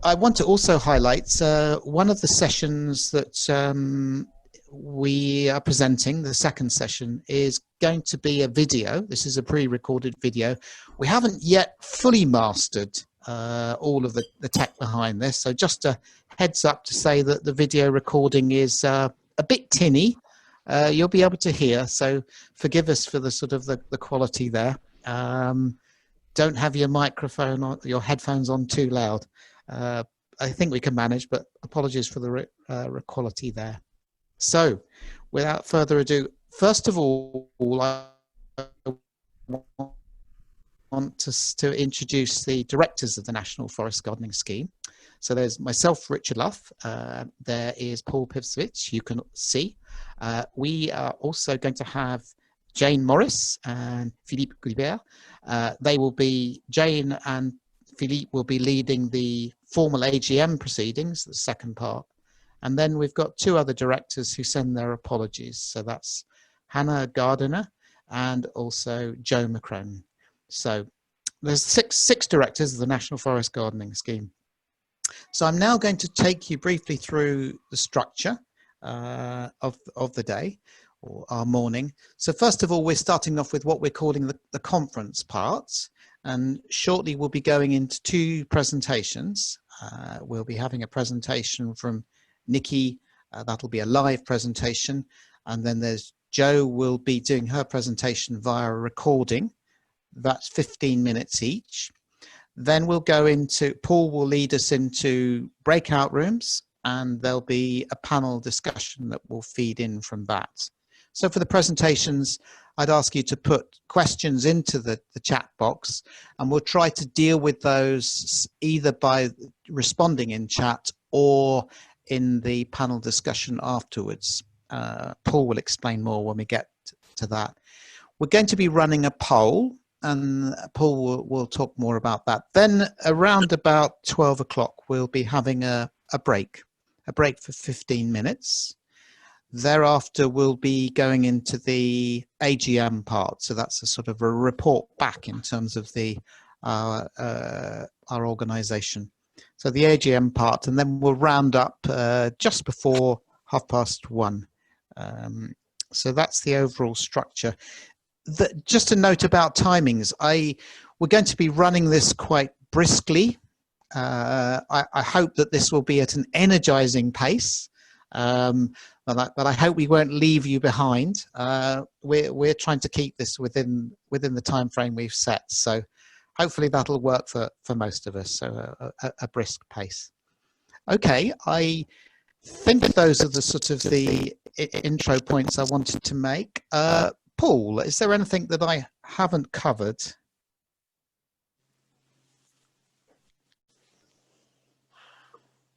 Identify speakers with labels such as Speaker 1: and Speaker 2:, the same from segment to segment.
Speaker 1: I want to also highlight one of the sessions that we are presenting, the second session, is going to be a video. This is a pre-recorded video. We haven't yet fully mastered all of the tech behind this, so just a heads up to say that the video recording is a bit tinny. You'll be able to hear, so forgive us for the sort of the quality there. Don't have your microphone or your headphones on too loud. I think we can manage, but apologies for the quality there. So, without further ado, first of all, I want to introduce the directors of the National Forest Gardening Scheme. So there's myself, Richard Luff. There is Paul Pivsovich, you can see. We are also going to have Jane Morris and Philippe Guibert. They will be, Jane and Philippe will be leading the formal AGM proceedings, the second part. And then we've got two other directors who send their apologies. So that's Hannah Gardiner and also Joe McCrone. So there's six directors of the National Forest Gardening Scheme. So I'm now going to take you briefly through the structure of the day, or our morning. So first of all, we're starting off with what we're calling the conference part. And shortly we'll be going into two presentations. We'll be having a presentation from Nikki, that'll be a live presentation. And then there's Joe will be doing her presentation via a recording. That's 15 minutes each. Then we'll go into, Paul will lead us into breakout rooms, and there'll be a panel discussion that will feed in from that. So for the presentations, I'd ask you to put questions into the chat box, and we'll try to deal with those either by responding in chat or in the panel discussion afterwards. Paul will explain more when we get to that. We're going to be running a poll, and Paul will talk more about that. Then around about 12 o'clock, we'll be having a break for 15 minutes. Thereafter, we'll be going into the AGM part. So that's a sort of a report back in terms of our organisation. So the AGM part, and then we'll round up just before 1:30. So that's the overall structure. Just a note about timings. We're going to be running this quite briskly. I hope that this will be at an energizing pace. But I hope we won't leave you behind. We're trying to keep this within the time frame we've set. So hopefully that'll work for most of us. So a brisk pace. Okay, I think those are the sort of the intro points I wanted to make. Paul, is there anything that I haven't covered?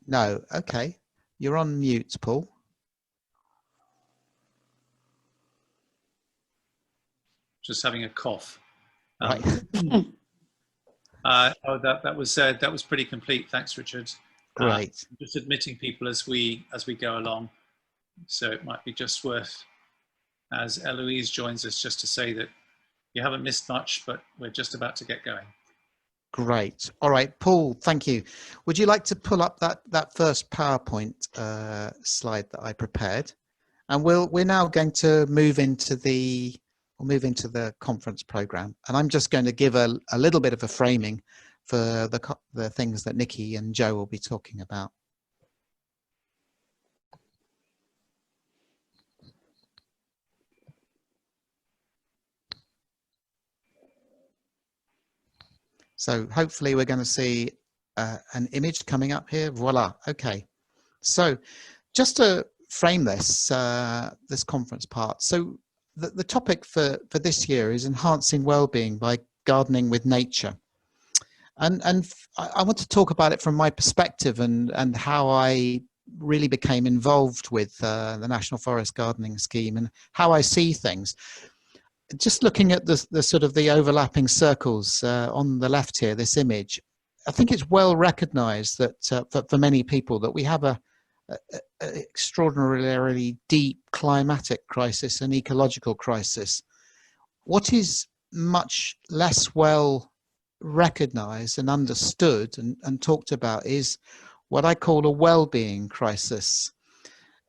Speaker 1: No. Okay, you're on mute, Paul.
Speaker 2: Just having a cough.
Speaker 1: Right.
Speaker 2: That was pretty complete. Thanks, Richard.
Speaker 1: Great.
Speaker 2: Just admitting people as we go along. So it might be just worth, as Eloise joins us, just to say that you haven't missed much, but we're just about to get going.
Speaker 1: Great. All right, Paul, thank you. Would you like to pull up that first PowerPoint slide that I prepared? And we're now going to move into the conference program. And I'm just going to give a little bit of a framing for the things that Nikki and Joe will be talking about. So hopefully we're going to see an image coming up here. Voila. Okay. So just to frame this this conference part. So the topic for this year is enhancing well-being by gardening with nature. And I want to talk about it from my perspective and how I really became involved with the National Forest Gardening Scheme and how I see things. Just looking at the sort of the overlapping circles on the left here, this image, I think it's well recognized that for many people that we have a extraordinarily deep climatic crisis and ecological crisis. What is much less well recognized and understood and talked about is what I call a well-being crisis.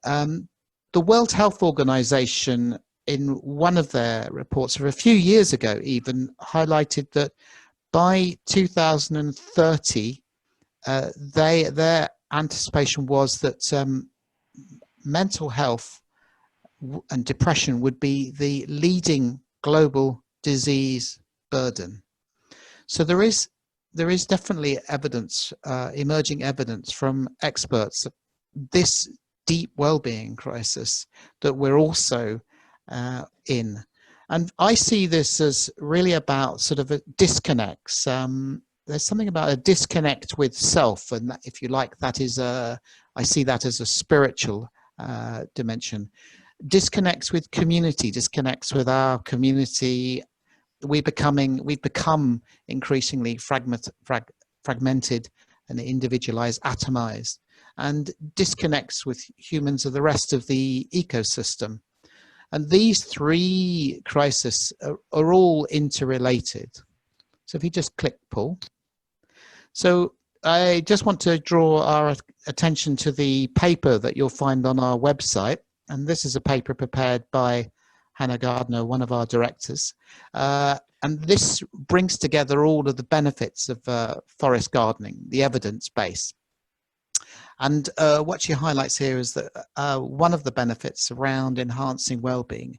Speaker 1: The World Health Organization, in one of their reports a few years ago even, highlighted that by 2030, their anticipation was that mental health and depression would be the leading global disease burden. So there is definitely evidence, emerging evidence from experts that this deep well-being crisis that we're also in. And I see this as really about sort of a disconnects. There's something about a disconnect with self, and that, if you like, that is I see that as a spiritual dimension. Disconnects with community, disconnects with our community. We've become increasingly fragmented and individualized, atomized, and disconnects with humans of the rest of the ecosystem. And these three crises are all interrelated. So if you just click, Paul. So I just want to draw our attention to the paper that you'll find on our website. And this is a paper prepared by Hannah Gardner, one of our directors. And this brings together all of the benefits of forest gardening, the evidence base. And what she highlights here is that one of the benefits around enhancing well-being,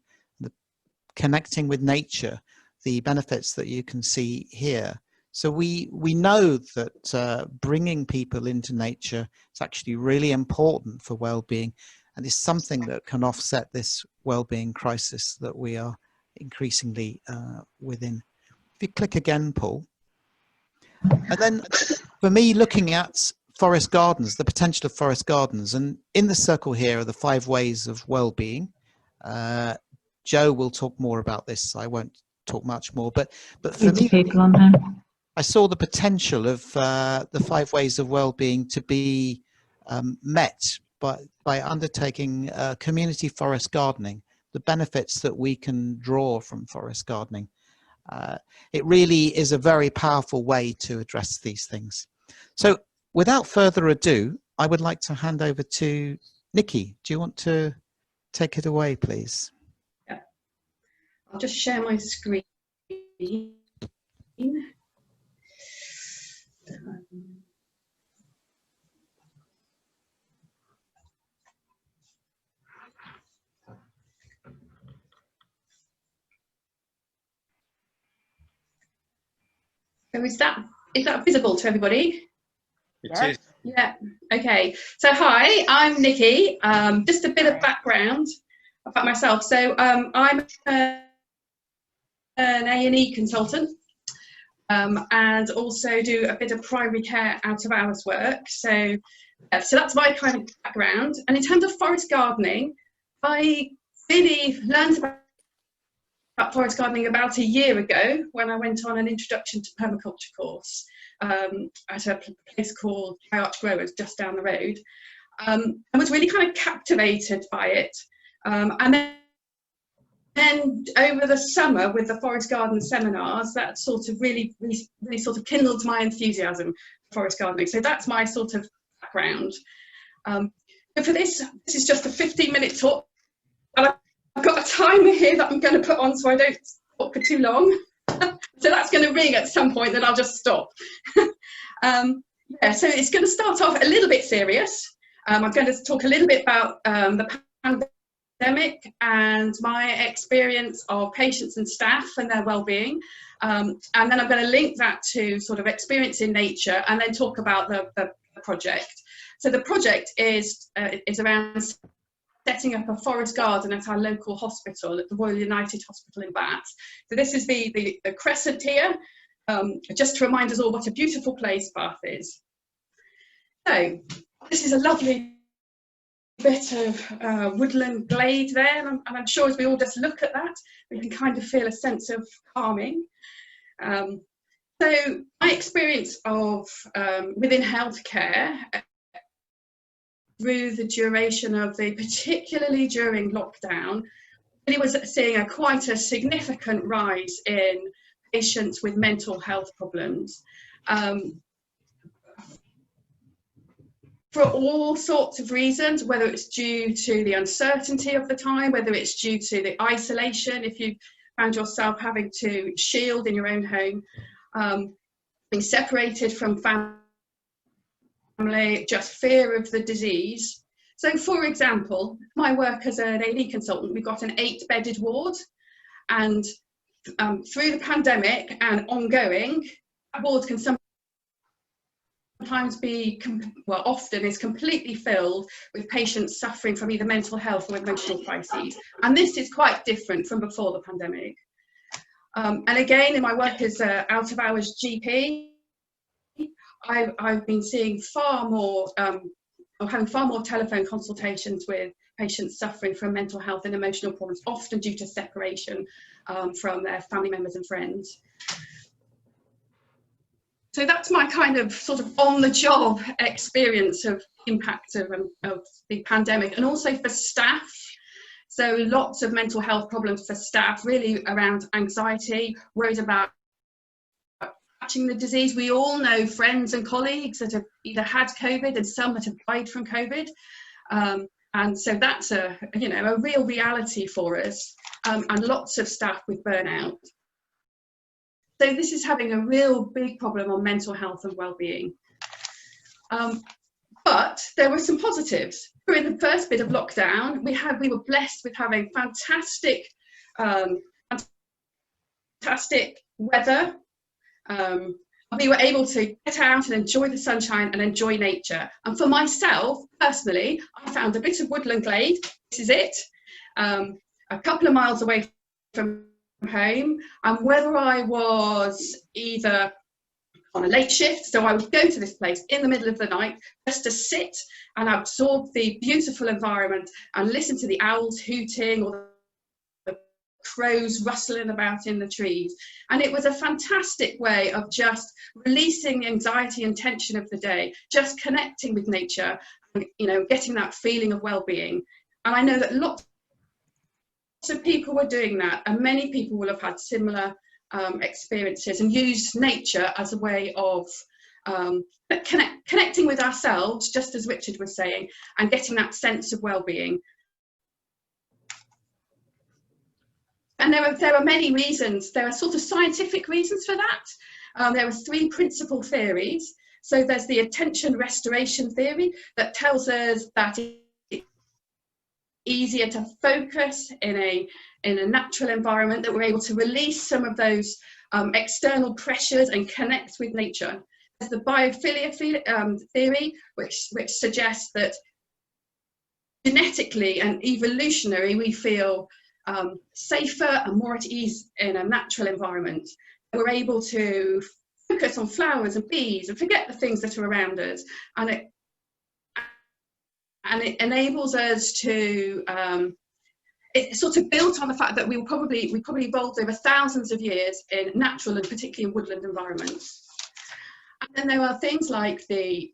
Speaker 1: connecting with nature, the benefits that you can see here. So we know that bringing people into nature is actually really important for well-being, and is something that can offset this well-being crisis that we are increasingly within. If you click again, Paul. And then for me, looking at forest gardens, the potential of forest gardens, and in the circle here are the 5 ways of well-being. Joe will talk more about this. I won't talk much more, but for me,
Speaker 3: people on there.
Speaker 1: I saw the potential of the 5 ways of well-being to be met by undertaking community forest gardening, the benefits that we can draw from forest gardening. It really is a very powerful way to address these things. So without further ado, I would like to hand over to Nikki. Do you want to take it away, please?
Speaker 4: Yeah. I'll just share my screen. So is that visible to everybody?
Speaker 2: It
Speaker 1: Yeah.
Speaker 2: is.
Speaker 4: Yeah. Okay. So hi, I'm Nikki. Just a bit of background about myself. So I'm an A&E consultant, and also do a bit of primary care out of hours work. So that's my kind of background. And in terms of forest gardening, I really learned about forest gardening about a year ago when I went on an introduction to permaculture course at a place called Dry Arch Growers just down the road. I was really kind of captivated by it. And then over the summer with the forest garden seminars, that sort of really sort of kindled my enthusiasm for forest gardening. So that's my sort of background. But for this is just a 15-minute talk. And I've got a timer here that I'm going to put on so I don't talk for too long. So that's going to ring at some point, then I'll just stop. Yeah, so it's going to start off a little bit serious. I'm going to talk a little bit about the pandemic and my experience of patients and staff and their well-being. And then I'm going to link that to sort of experience in nature and then talk about the project. So the project is around setting up a forest garden at our local hospital, at the Royal United Hospital in Bath. So this is the crescent here, just to remind us all what a beautiful place Bath is. So this is a lovely bit of woodland glade there, and I'm sure as we all just look at that, we can kind of feel a sense of calming. So my experience of within healthcare through the duration of particularly during lockdown, really was seeing quite a significant rise in patients with mental health problems. For all sorts of reasons, whether it's due to the uncertainty of the time, whether it's due to the isolation, if you found yourself having to shield in your own home, being separated from family, just fear of the disease. So for example, my work as an A&E consultant, we've got an 8-bedded ward, and through the pandemic and ongoing, that ward can sometimes be, well, often is completely filled with patients suffering from either mental health or emotional crises. And this is quite different from before the pandemic. And again, in my work as an out-of-hours GP, I've been seeing far more, or having far more telephone consultations with patients suffering from mental health and emotional problems, often due to separation from their family members and friends. So that's my kind of sort of on-the-job experience of impact of the pandemic, and also for staff. So lots of mental health problems for staff, really around anxiety, worried about catching the disease. We all know friends and colleagues that have either had COVID and some that have died from COVID. And so that's a real reality for us, and lots of staff with burnout. So this is having a real big problem on mental health and well-being. But there were some positives. During the first bit of lockdown, we were blessed with having fantastic weather. We were able to get out and enjoy the sunshine and enjoy nature. And for myself, personally, I found a bit of woodland glade. This is it, a couple of miles away from home. And whether I was either on a late shift, so I would go to this place in the middle of the night just to sit and absorb the beautiful environment and listen to the owls hooting or the crows rustling about in the trees. And it was a fantastic way of just releasing the anxiety and tension of the day, just connecting with nature, and, getting that feeling of well-being. And I know that lots of people were doing that, and many people will have had similar experiences and used nature as a way of connecting with ourselves, just as Richard was saying, and getting that sense of well-being. And there are many reasons. There are sort of scientific reasons for that. There are 3 principal theories. So there's the attention restoration theory that tells us that it's easier to focus in a natural environment, that we're able to release some of those external pressures and connect with nature. There's the biophilia theory, which suggests that genetically and evolutionary, we feel safer and more at ease in a natural environment. We're able to focus on flowers and bees and forget the things that are around us, and it enables us to it's sort of built on the fact that we probably evolved over thousands of years in natural and particularly in woodland environments. And then there are things like the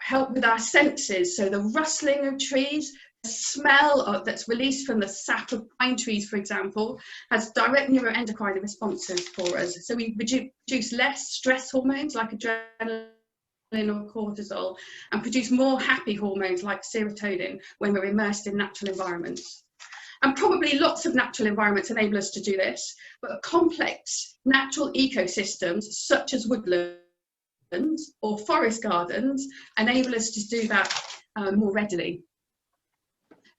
Speaker 4: help with our senses, so the rustling of trees, the smell that's released from the sap of pine trees, for example, has direct neuroendocrine responses for us. So we produce less stress hormones like adrenaline or cortisol, and produce more happy hormones like serotonin when we're immersed in natural environments. And probably lots of natural environments enable us to do this, but complex natural ecosystems such as woodlands or forest gardens enable us to do that more readily.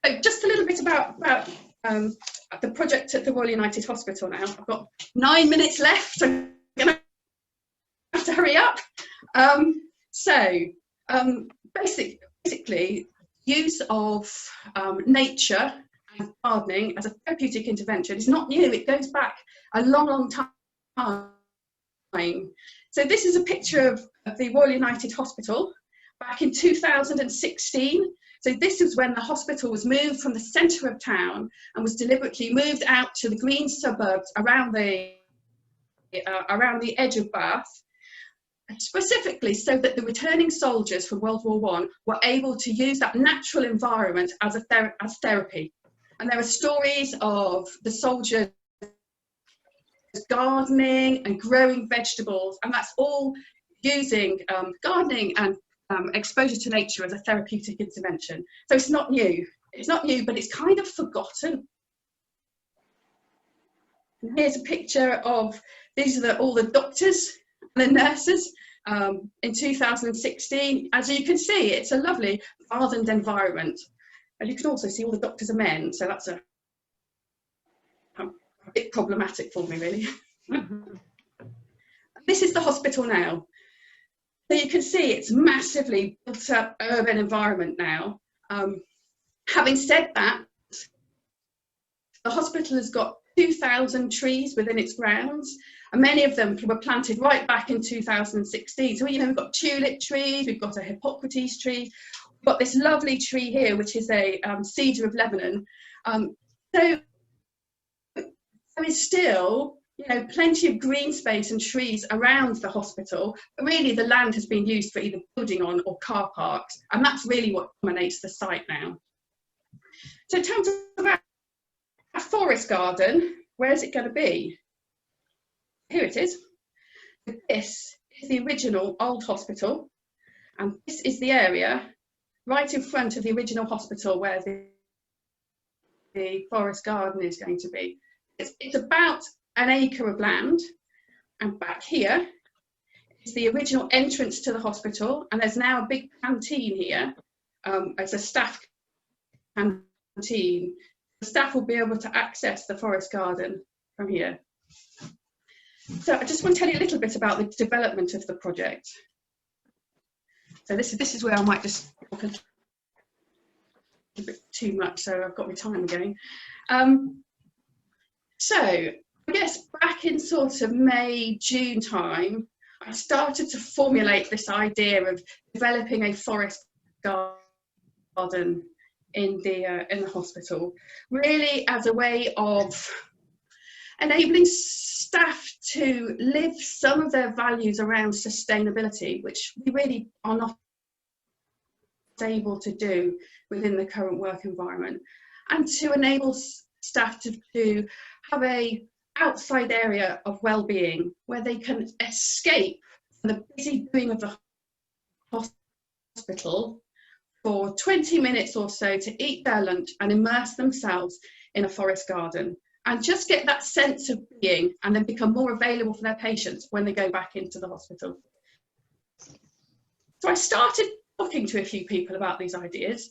Speaker 4: So just a little bit about the project at the Royal United Hospital now. I've got 9 minutes left, so I'm going to have to hurry up. Basically, use of nature and gardening as a therapeutic intervention is not new. It goes back a long, long time. So this is a picture of the Royal United Hospital back in 2016. So this is when the hospital was moved from the centre of town and was deliberately moved out to the green suburbs around the edge of Bath, specifically so that the returning soldiers from World War I were able to use that natural environment as therapy. And there are stories of the soldiers gardening and growing vegetables, and that's all using gardening and exposure to nature as a therapeutic intervention. So it's not new. It's not new, but it's kind of forgotten. And here's a picture of, these are all the doctors and the nurses in 2016. As you can see, it's a lovely gardened environment. And you can also see all the doctors are men, so that's a bit problematic for me, really. This is the hospital now. So you can see it's massively built up urban environment now. Having said that, the hospital has got 2,000 trees within its grounds, and many of them were planted right back in 2016. So, you know, we've got tulip trees, we've got a Hippocrates tree, we've got this lovely tree here, which is a cedar of Lebanon. So there is still, you know, plenty of green space and trees around the hospital, but really the land has been used for either building on or car parks, and that's really what dominates the site now. So in terms of a forest garden, where is it going to be? Here it is. This is the original old hospital, and this is the area right in front of the original hospital where the forest garden is going to be. It's about an acre of land, and back here is the original entrance to the hospital, and there's now a big canteen here. It's a staff canteen. The staff will be able to access the forest garden from here. So I just want to tell you a little bit about the development of the project. So this is where I might just talk a bit too much, so I've got my time again. So I guess back in sort of May, June time, I started to formulate this idea of developing a forest garden in the hospital, really as a way of enabling staff to live some of their values around sustainability, which we really are not able to do within the current work environment, and to enable staff to have a outside area of well-being where they can escape from the busy doing of the hospital for 20 minutes or so to eat their lunch and immerse themselves in a forest garden and just get that sense of being, and then become more available for their patients when they go back into the hospital. So I started talking to a few people about these ideas.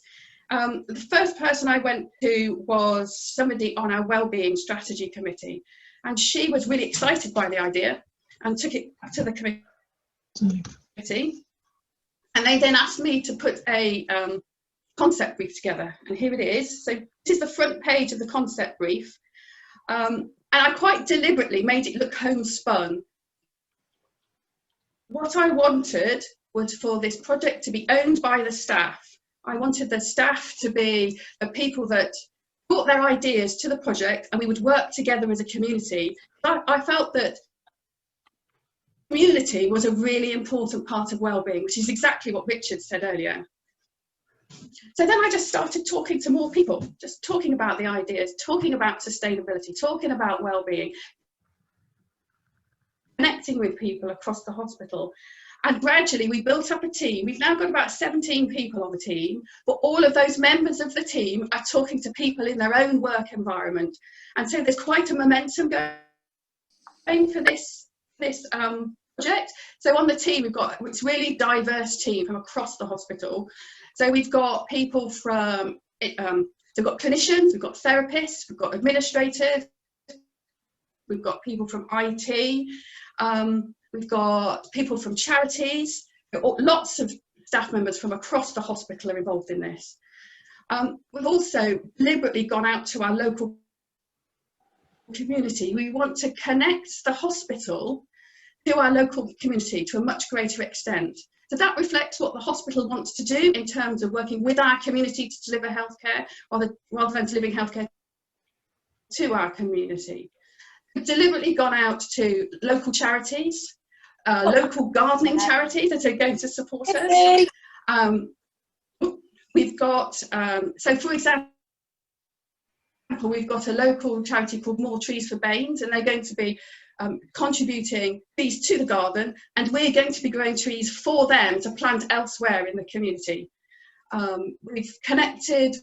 Speaker 4: The first person I went to was somebody on our wellbeing strategy committee, and she was really excited by the idea and took it to the committee. And they then asked me to put a concept brief together, and here it is. So this is the front page of the concept brief, and I quite deliberately made it look homespun. What I wanted was for this project to be owned by the staff. I wanted the staff to be the people that brought their ideas to the project, and we would work together as a community. I felt that community was a really important part of wellbeing, which is exactly what Richard said earlier. So then I just started talking to more people, just talking about the ideas, talking about sustainability, talking about wellbeing, connecting with people across the hospital. And gradually we built up a team. We've now got about 17 people on the team, but all of those members of the team are talking to people in their own work environment. And so there's quite a momentum going for this project. So on the team, we've got it's really diverse team from across the hospital. So we've got people from, we've got clinicians, we've got therapists, we've got administrators, we've got people from IT, we've got people from charities. Lots of staff members from across the hospital are involved in this. We've also deliberately gone out to our local community. We want to connect the hospital to our local community to a much greater extent. So that reflects what the hospital wants to do in terms of working with our community to deliver healthcare, rather than delivering healthcare to our community. We've deliberately gone out to local charities, local gardening charities that are going to support us. We've got, so for example, we've got a local charity called More Trees for Baines, and they're going to be contributing trees to the garden, and we're going to be growing trees for them to plant elsewhere in the community. We've connected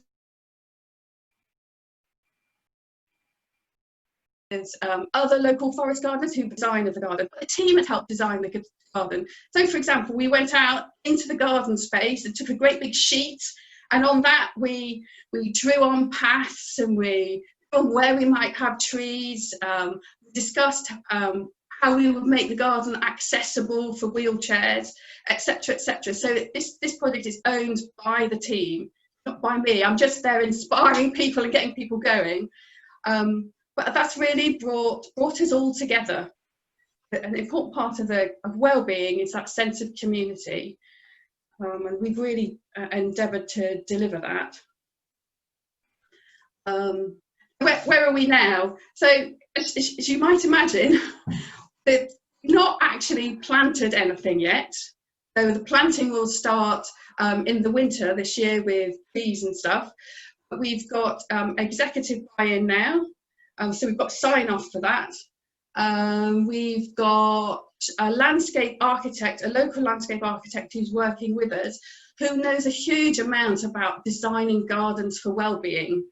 Speaker 4: with other local forest gardeners who designed the garden. The team had helped design the garden. So, for example, we went out into the garden space and took a great big sheet, and on that we drew on paths, and we on where we might have trees. We discussed how we would make the garden accessible for wheelchairs, etc., etc. So this project is owned by the team, not by me. I'm just there inspiring people and getting people going. But that's really brought us all together. An important part of well-being is that sense of community, and we've really endeavoured to deliver that. Where are we now? So, as you might imagine, we've not actually planted anything yet. So the planting will start in the winter this year with trees and stuff. But we've got executive buy-in now, so we've got sign-off for that. We've got a landscape architect, a local landscape architect who's working with us, who knows a huge amount about designing gardens for well-being.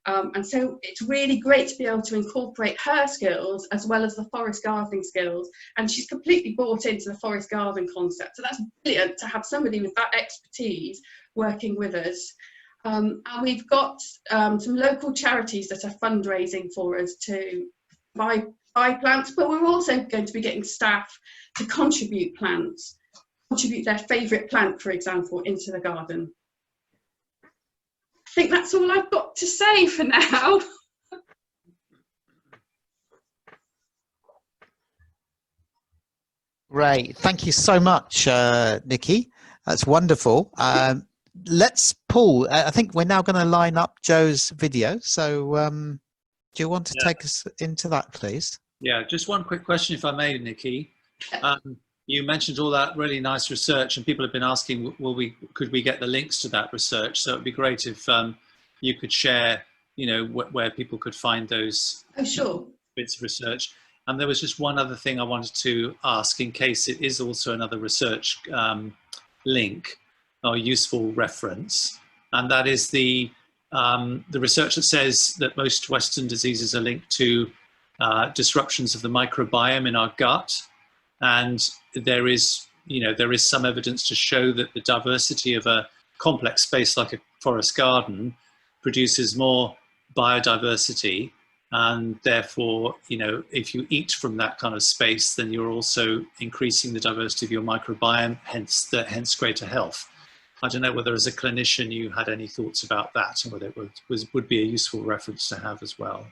Speaker 4: And so it's really great to be able to incorporate her skills as well as the forest gardening skills. And she's completely bought into the forest garden concept. So that's brilliant to have somebody with that expertise working with us. And we've got some local charities that are fundraising for us to buy plants, but we're also going to be getting staff to contribute plants, contribute their favourite plant, for example, into the garden. I think that's all I've got to say for now.
Speaker 1: Great. Thank you so much, Nikki. That's wonderful. Paul, I think we're now going to line up Joe's video. So do you want to take us into that, please?
Speaker 2: Yeah, just one quick question, if I may, Nikki. You mentioned all that really nice research, and people have been asking, could we get the links to that research? So it'd be great if you could share, where people could find those bits of research. And there was just one other thing I wanted to ask, in case it is also another research link or useful reference, and that is the research that says that most Western diseases are linked to disruptions of the microbiome in our gut. And there is some evidence to show that the diversity of a complex space like a forest garden produces more biodiversity, and therefore, if you eat from that kind of space, then you're also increasing the diversity of your microbiome, hence greater health. I don't know whether as a clinician you had any thoughts about that, and whether it would be a useful reference to have as well.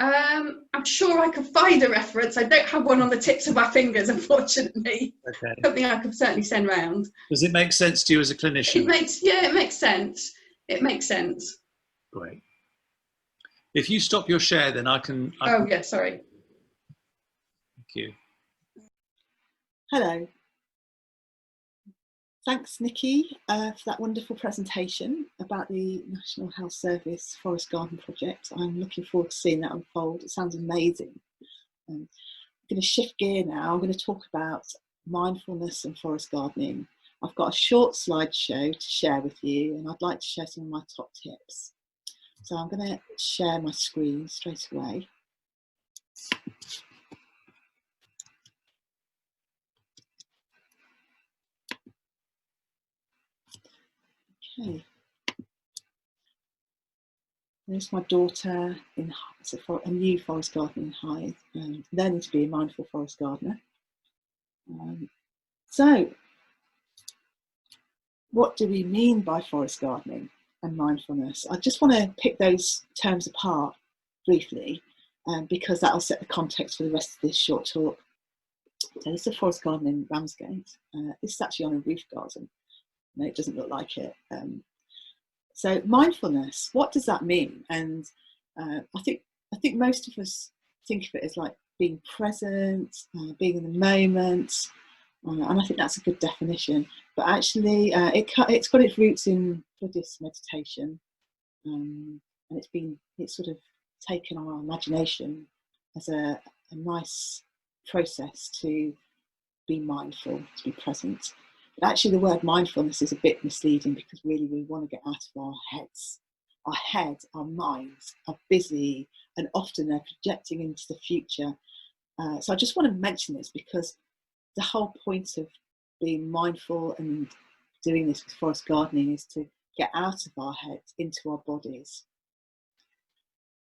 Speaker 4: I'm sure I could find a reference. I don't have one on the tips of my fingers, unfortunately. Okay. Something I could certainly send round.
Speaker 2: Does it make sense to you as a clinician?
Speaker 4: It makes sense. It makes sense.
Speaker 2: Great. If you stop your share, then I can...
Speaker 4: Yeah, sorry.
Speaker 2: Thank you.
Speaker 3: Hello. Thanks, Nikki, for that wonderful presentation about the National Health Service Forest Garden Project. I'm looking forward to seeing that unfold. It sounds amazing. I'm going to shift gear now. I'm going to talk about mindfulness and forest gardening. I've got a short slideshow to share with you, and I'd like to share some of my top tips. So I'm going to share my screen straight away. Okay. There's my daughter in a new forest garden in Hythe, learning to be a mindful forest gardener. So, what do we mean by forest gardening and mindfulness? I just want to pick those terms apart briefly, because that will set the context for the rest of this short talk. So this is a forest garden in Ramsgate. This is actually on a roof garden. No, it doesn't look like it. So mindfulness, what does that mean? And I think most of us think of it as like being present, being in the moment, and I think that's a good definition. But actually, it's got its roots in Buddhist meditation, and it's sort of taken on our imagination as a nice process to be mindful, to be present. But actually the word mindfulness is a bit misleading, because really we want to get out of our heads. Our head, our minds are busy, and often they're projecting into the future. So I just want to mention this, because the whole point of being mindful and doing this with forest gardening is to get out of our heads into our bodies.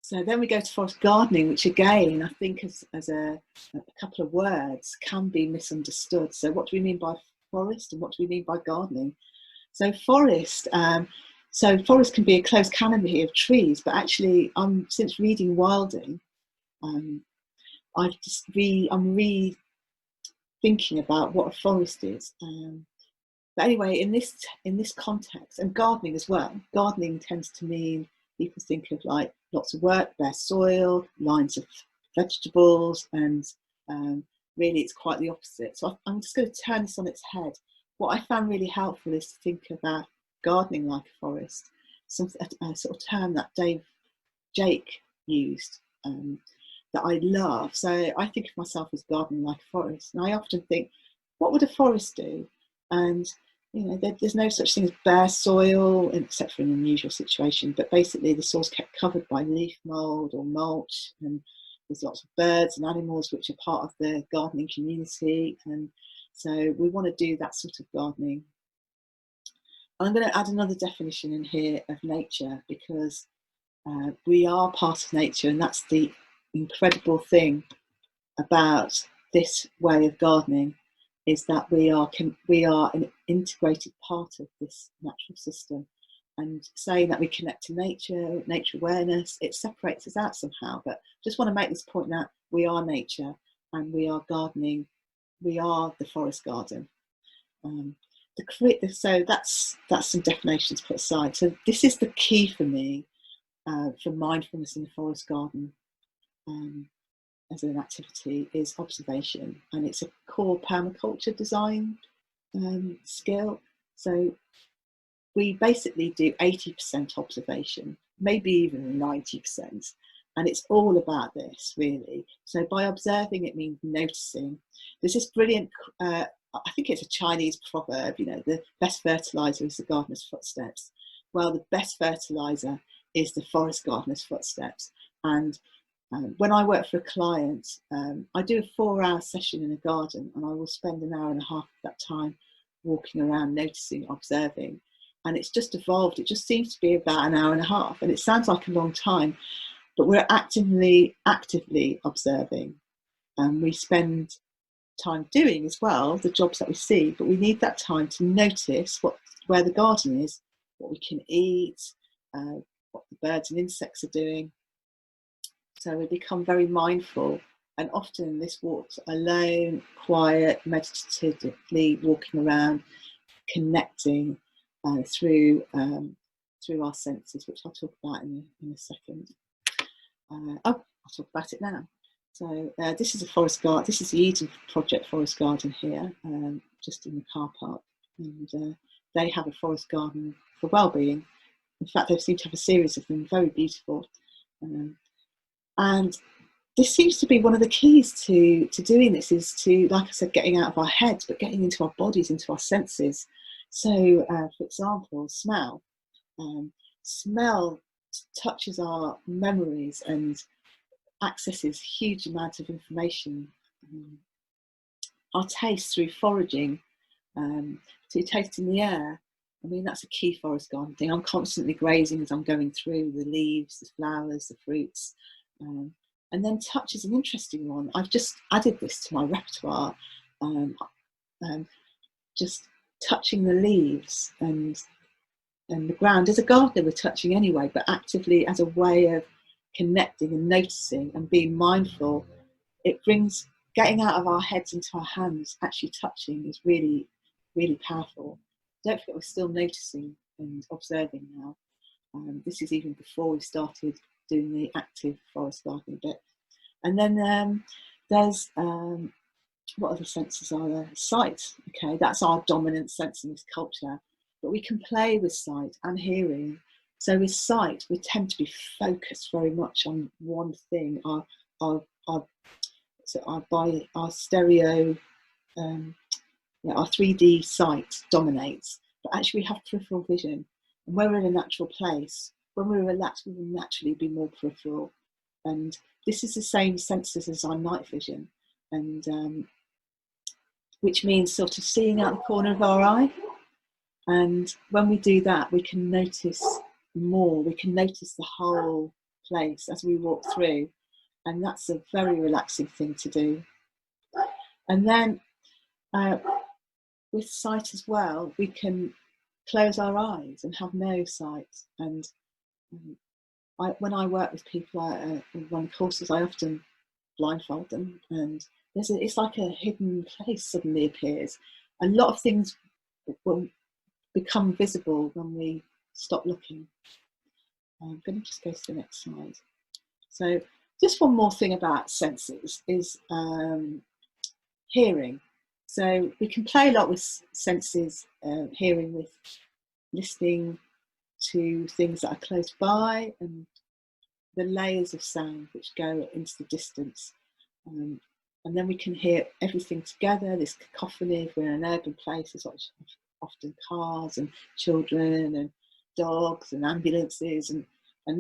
Speaker 3: So then we go to forest gardening, which again, I think as a couple of words can be misunderstood. So what do we mean by forest, and what do we mean by gardening? So forest can be a close canopy of trees, but actually since reading Wilding, I'm rethinking about what a forest is. But anyway, in this context, and gardening as well, gardening tends to mean, people think of like lots of work, bare soil, lines of vegetables, and really it's quite the opposite. So I'm just going to turn this on its head. What I found really helpful is to think about gardening like a forest, a sort of term that Jake used, that I love. So I think of myself as gardening like a forest, and I often think, what would a forest do? And there's no such thing as bare soil, except for an unusual situation, but basically the soil's kept covered by leaf mould or mulch, and there's lots of birds and animals which are part of the gardening community, and so we want to do that sort of gardening. I'm going to add another definition in here of nature, because we are part of nature, and that's the incredible thing about this way of gardening, is that we are an integrated part of this natural system. And saying that we connect to nature awareness, it separates us out somehow. But just want to make this point that we are nature, and we are gardening. We are the forest garden. So that's some definitions put aside. So this is the key for me for mindfulness in the forest garden. As an activity is observation, and it's a core permaculture design skill. So we basically do 80% observation, maybe even 90%, and it's all about this really. So by observing, it means noticing. There's this brilliant I think it's a Chinese proverb, the best fertilizer is the gardener's footsteps. Well, the best fertilizer is the forest gardener's footsteps. And when I work for a client, I do a 4-hour session in a garden, and I will spend an hour and a half of that time walking around, noticing, observing. And it's just evolved. It just seems to be about an hour and a half, and it sounds like a long time, but we're actively observing. And we spend time doing as well the jobs that we see, but we need that time to notice where the garden is, what we can eat, what the birds and insects are doing. So we become very mindful, and often this walk's alone, quiet, meditatively walking around, connecting through our senses, which I'll talk about in a second. I'll talk about it now. So this is a forest garden. This is the Eden Project Forest Garden here, just in the car park, and they have a forest garden for well-being. In fact, they seem to have a series of them, very beautiful. And this seems to be one of the keys to doing this, is to, like I said, getting out of our heads, but getting into our bodies, into our senses. So, for example, smell. Smell touches our memories and accesses huge amounts of information. Our taste through foraging, through tasting the air. I mean, that's a key forest garden thing. I'm constantly grazing as I'm going through the leaves, the flowers, the fruits. And then touch is an interesting one. I've just added this to my repertoire. Just touching the leaves and the ground. As a gardener, we're touching anyway, but actively as a way of connecting and noticing and being mindful. It brings getting out of our heads into our hands. Actually touching is really, really powerful. Don't forget, we're still noticing and observing now. This is even before we started doing the active forest gardening bit. And then there's what other senses are there? Sight. Okay, that's our dominant sense in this culture, but we can play with sight and hearing. So with sight, we tend to be focused very much on one thing. So our stereo, our 3D sight dominates, but actually we have peripheral vision. And when we're in a natural place, when we're relaxed, we will naturally be more peripheral. And this is the same senses as our night vision, and which means sort of seeing out the corner of our eye. And when we do that, we can notice more. We can notice the whole place as we walk through. And that's a very relaxing thing to do. And then with sight as well, we can close our eyes and have no sight. And when I work with people in one courses, I often blindfold them, and it's like a hidden place suddenly appears. A lot of things will become visible when we stop looking. I'm going to just go to the next slide. So just one more thing about senses is hearing. So we can play a lot with senses, hearing with listening to things that are close by and the layers of sound which go into the distance. And then we can hear everything together, this cacophony. If we're in an urban place, there's often cars and children and dogs and ambulances, and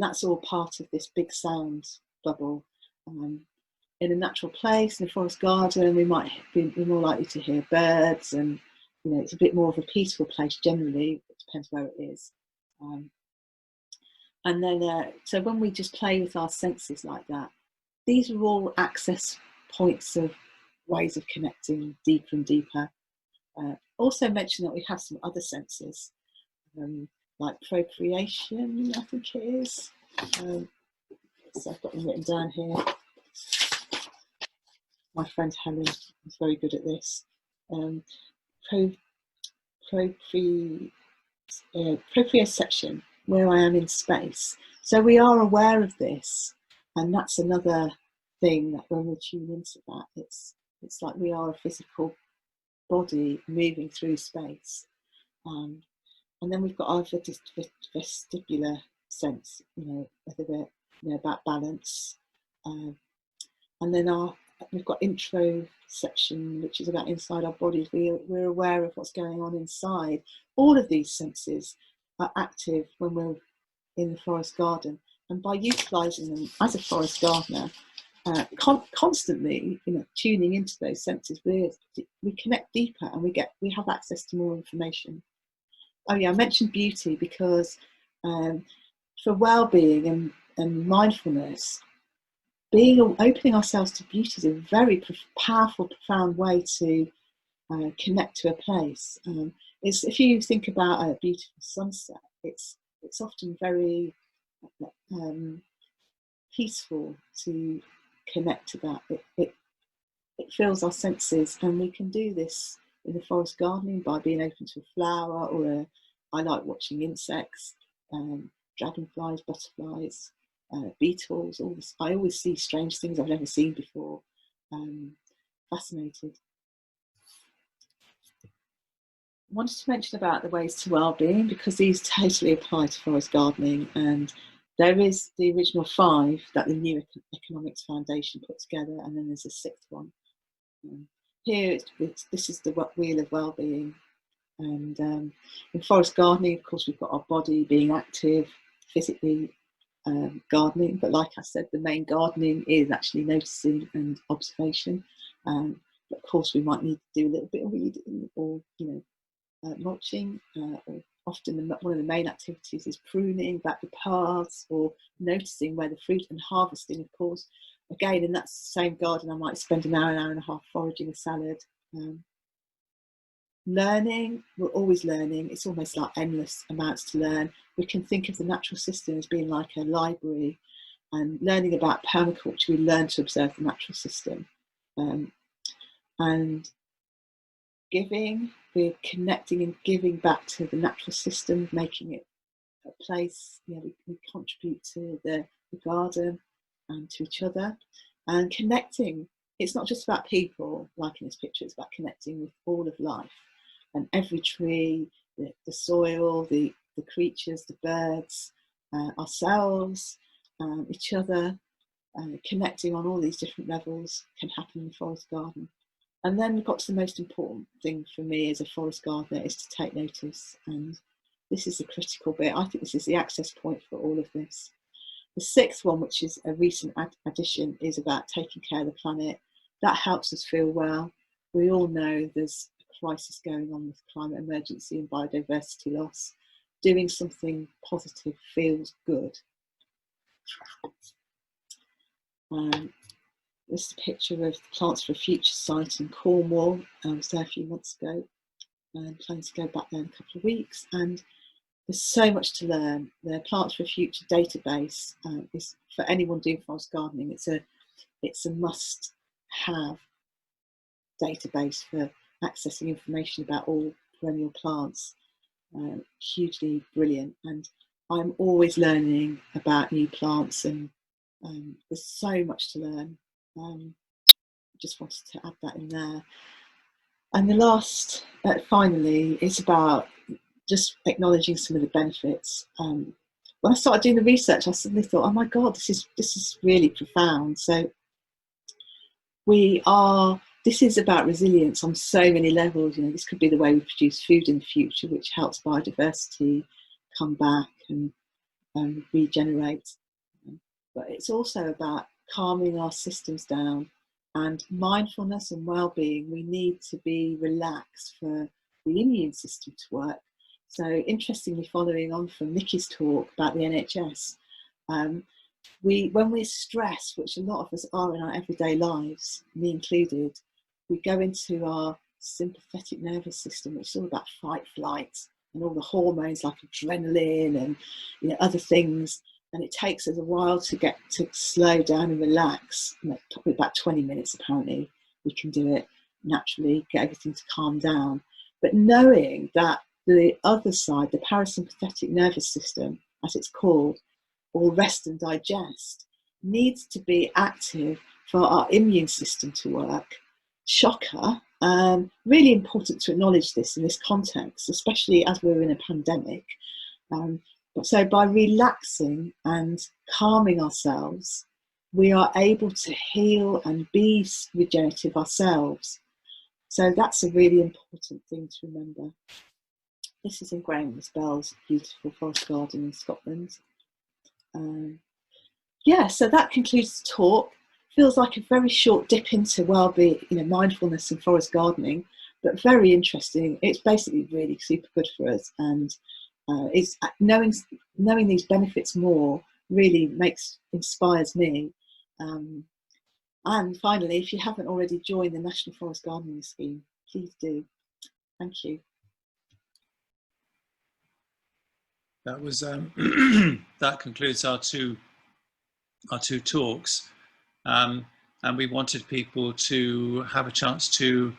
Speaker 3: that's all part of this big sound bubble. In a natural place, in a forest garden, we might be more likely to hear birds, and it's a bit more of a peaceful place generally. It depends where it is. And then, so when we just play with our senses like that, these are all access points of ways of connecting deeper and deeper. Also mention that we have some other senses, like procreation, I think it is. So I've got them written down here. My friend Helen is very good at this. Proprioception, where I am in space. So we are aware of this, and that's another thing that when we tune into that, it's like we are a physical body moving through space. And then we've got our vestibular sense, whether we're about balance. And then we've got interoception, which is about inside our bodies. We're aware of what's going on inside. All of these senses are active when we're in the forest garden, and by utilising them as a forest gardener, constantly, tuning into those senses, we connect deeper, and we have access to more information. Oh yeah, I mentioned beauty because for well-being and mindfulness, opening ourselves to beauty is a very powerful, profound way to connect to a place. If you think about a beautiful sunset, it's often very peaceful to connect to that. It fills our senses, and we can do this in the forest gardening by being open to a flower, or I like watching insects, dragonflies, butterflies, beetles, all this. I always see strange things I've never seen before. Fascinated. I wanted to mention about the ways to well-being, because these totally apply to forest gardening, and there is the original 5 that the New Economics Foundation put together, and then there's a 6th one. Here, this is the wheel of well-being, and in forest gardening, of course, we've got our body being active, physically gardening, but like I said, the main gardening is actually noticing and observation. But of course, we might need to do a little bit of weeding, or mulching, or often one of the main activities is pruning back the paths, or noticing where the fruit, and harvesting, of course. Again, in that same garden, I might spend an hour and a half foraging a salad. Learning, we're always learning. It's almost like endless amounts to learn. We can think of the natural system as being like a library, and learning about permaculture, we learn to observe the natural system. And giving, we're connecting and giving back to the natural system, making it a place. We contribute to the garden and to each other, and connecting. It's not just about people, like in this picture, it's about connecting with all of life, and every tree, the soil, the creatures, the birds, ourselves, each other. connecting on all these different levels can happen in the forest garden. And then we've got to the most important thing for me as a forest gardener is to take notice. And this is the critical bit. I think this is the access point for all of this. The sixth one, which is a recent addition, is about taking care of the planet. That helps us feel well. We all know there's a crisis going on with climate emergency and biodiversity loss. Doing something positive feels good. This is a picture of the Plants for a Future site in Cornwall. I was there a few months ago and planning to go back there in a couple of weeks. And there's so much to learn. The Plants for a Future database is, for anyone doing forest gardening, it's a must-have database for accessing information about all perennial plants. Hugely brilliant. And I'm always learning about new plants, and there's so much to learn. Just wanted to add that in there. And the last, finally, is about just acknowledging some of the benefits. When I started doing the research, I suddenly thought, oh my God, this is really profound. So this is about resilience on so many levels. You know, this could be the way we produce food in the future, which helps biodiversity come back and regenerate. But it's also about calming our systems down, and mindfulness and well-being. We need to be relaxed for the immune system to work. So interestingly, following on from Nikki's talk about the NHS, when we're stressed, which a lot of us are in our everyday lives, me included, we go into our sympathetic nervous system, which is all about fight, flight, and all the hormones like adrenaline and, you know, other things. And it takes us a while to get to slow down and relax. Probably about 20 minutes, apparently, we can do it naturally, get everything to calm down. But knowing that the other side, the parasympathetic nervous system, as it's called, or rest and digest, needs to be active for our immune system to work. Shocker. Really important to acknowledge this in this context, especially as we're in a pandemic. So by relaxing and calming ourselves, we are able to heal and be regenerative ourselves. So that's a really important thing to remember. This is in Graham's Bell's beautiful forest garden in Scotland. Yeah, so that concludes the talk. Feels like a very short dip into well-being, you know, mindfulness and forest gardening, but very interesting. It's basically really super good for us, and is knowing these benefits more really inspires me. And finally, if you haven't already joined the National Forest Gardening Scheme, please do. Thank you.
Speaker 2: That was that concludes our two talks, and we wanted people to have a chance to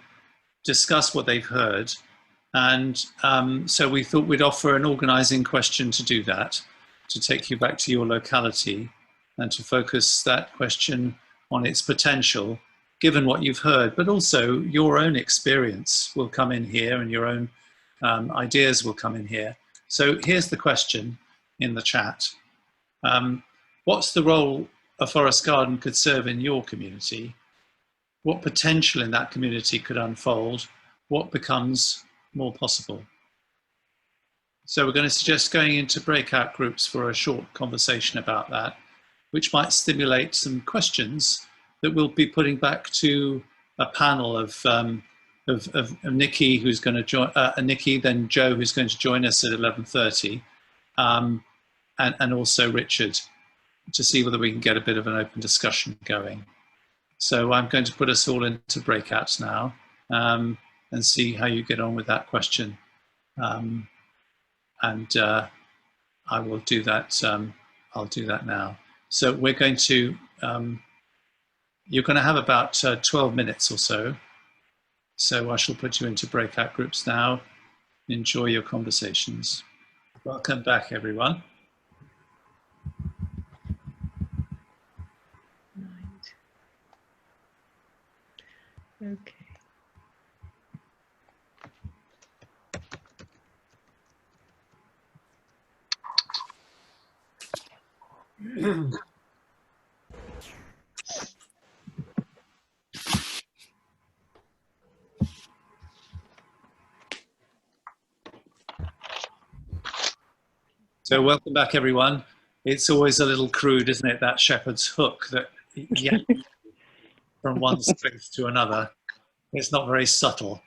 Speaker 2: discuss what they've heard. And so we thought we'd offer an organising question to do that, to take you back to your locality and to focus that question on its potential, given what you've heard, but also your own experience will come in here, and your own ideas will come in here. So here's the question in the chat. What's the role a forest garden could serve in your community? What potential in that community could unfold? What becomes more possible? So we're going to suggest going into breakout groups for a short conversation about that, which might stimulate some questions that we'll be putting back to a panel of Nikki, who's going to join, Nikki, then Joe, who's going to join us at 11:30, and also Richard, to see whether we can get a bit of an open discussion going. So I'm going to put us all into breakouts now, and see how you get on with that question. I will do that. I'll do that now. So we're going to, you're going to have about 12 minutes or so. So I shall put you into breakout groups now. Enjoy your conversations. Welcome back, everyone.
Speaker 5: Right. Okay.
Speaker 2: So welcome back, everyone. It's always a little crude, isn't it, that shepherd's hook that yanks from one space to another. It's not very subtle.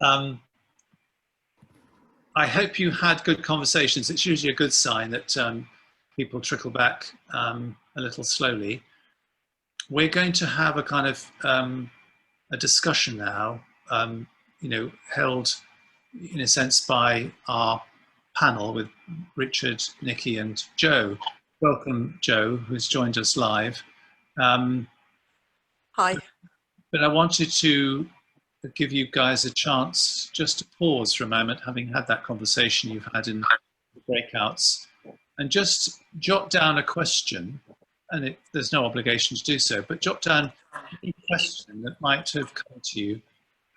Speaker 2: I hope you had good conversations. It's usually a good sign that people trickle back a little slowly. We're going to have a kind of a discussion now, held in a sense by our panel with Richard, Nikki and Joe. Welcome, Joe, who's joined us live.
Speaker 6: Hi.
Speaker 2: But I wanted to give you guys a chance just to pause for a moment, having had that conversation you've had in the breakouts, and just jot down a question, and there's no obligation to do so, but jot down any question that might have come to you,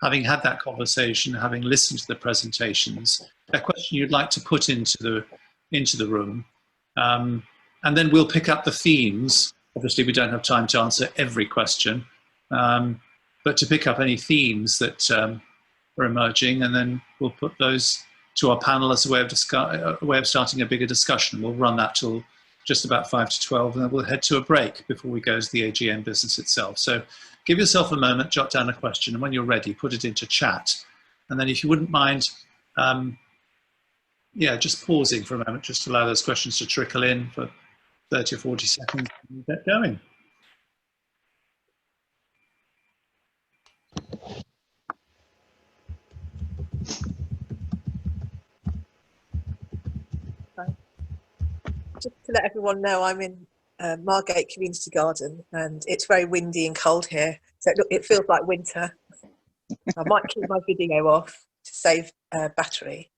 Speaker 2: having had that conversation, having listened to the presentations, a question you'd like to put into the room. And then we'll pick up the themes. Obviously, we don't have time to answer every question, but to pick up any themes that are emerging, and then we'll put those to our panel as a way of starting a bigger discussion. We'll run that till just about 5 to 12, and then we'll head to a break before we go to the AGM business itself. So give yourself a moment, jot down a question, and when you're ready, put it into chat. And then if you wouldn't mind, just pausing for a moment, just to allow those questions to trickle in for 30 or 40 seconds and get going.
Speaker 6: Just to let everyone know, I'm in Margate Community Garden and it's very windy and cold here, so it feels like winter. I might keep my video off to save battery.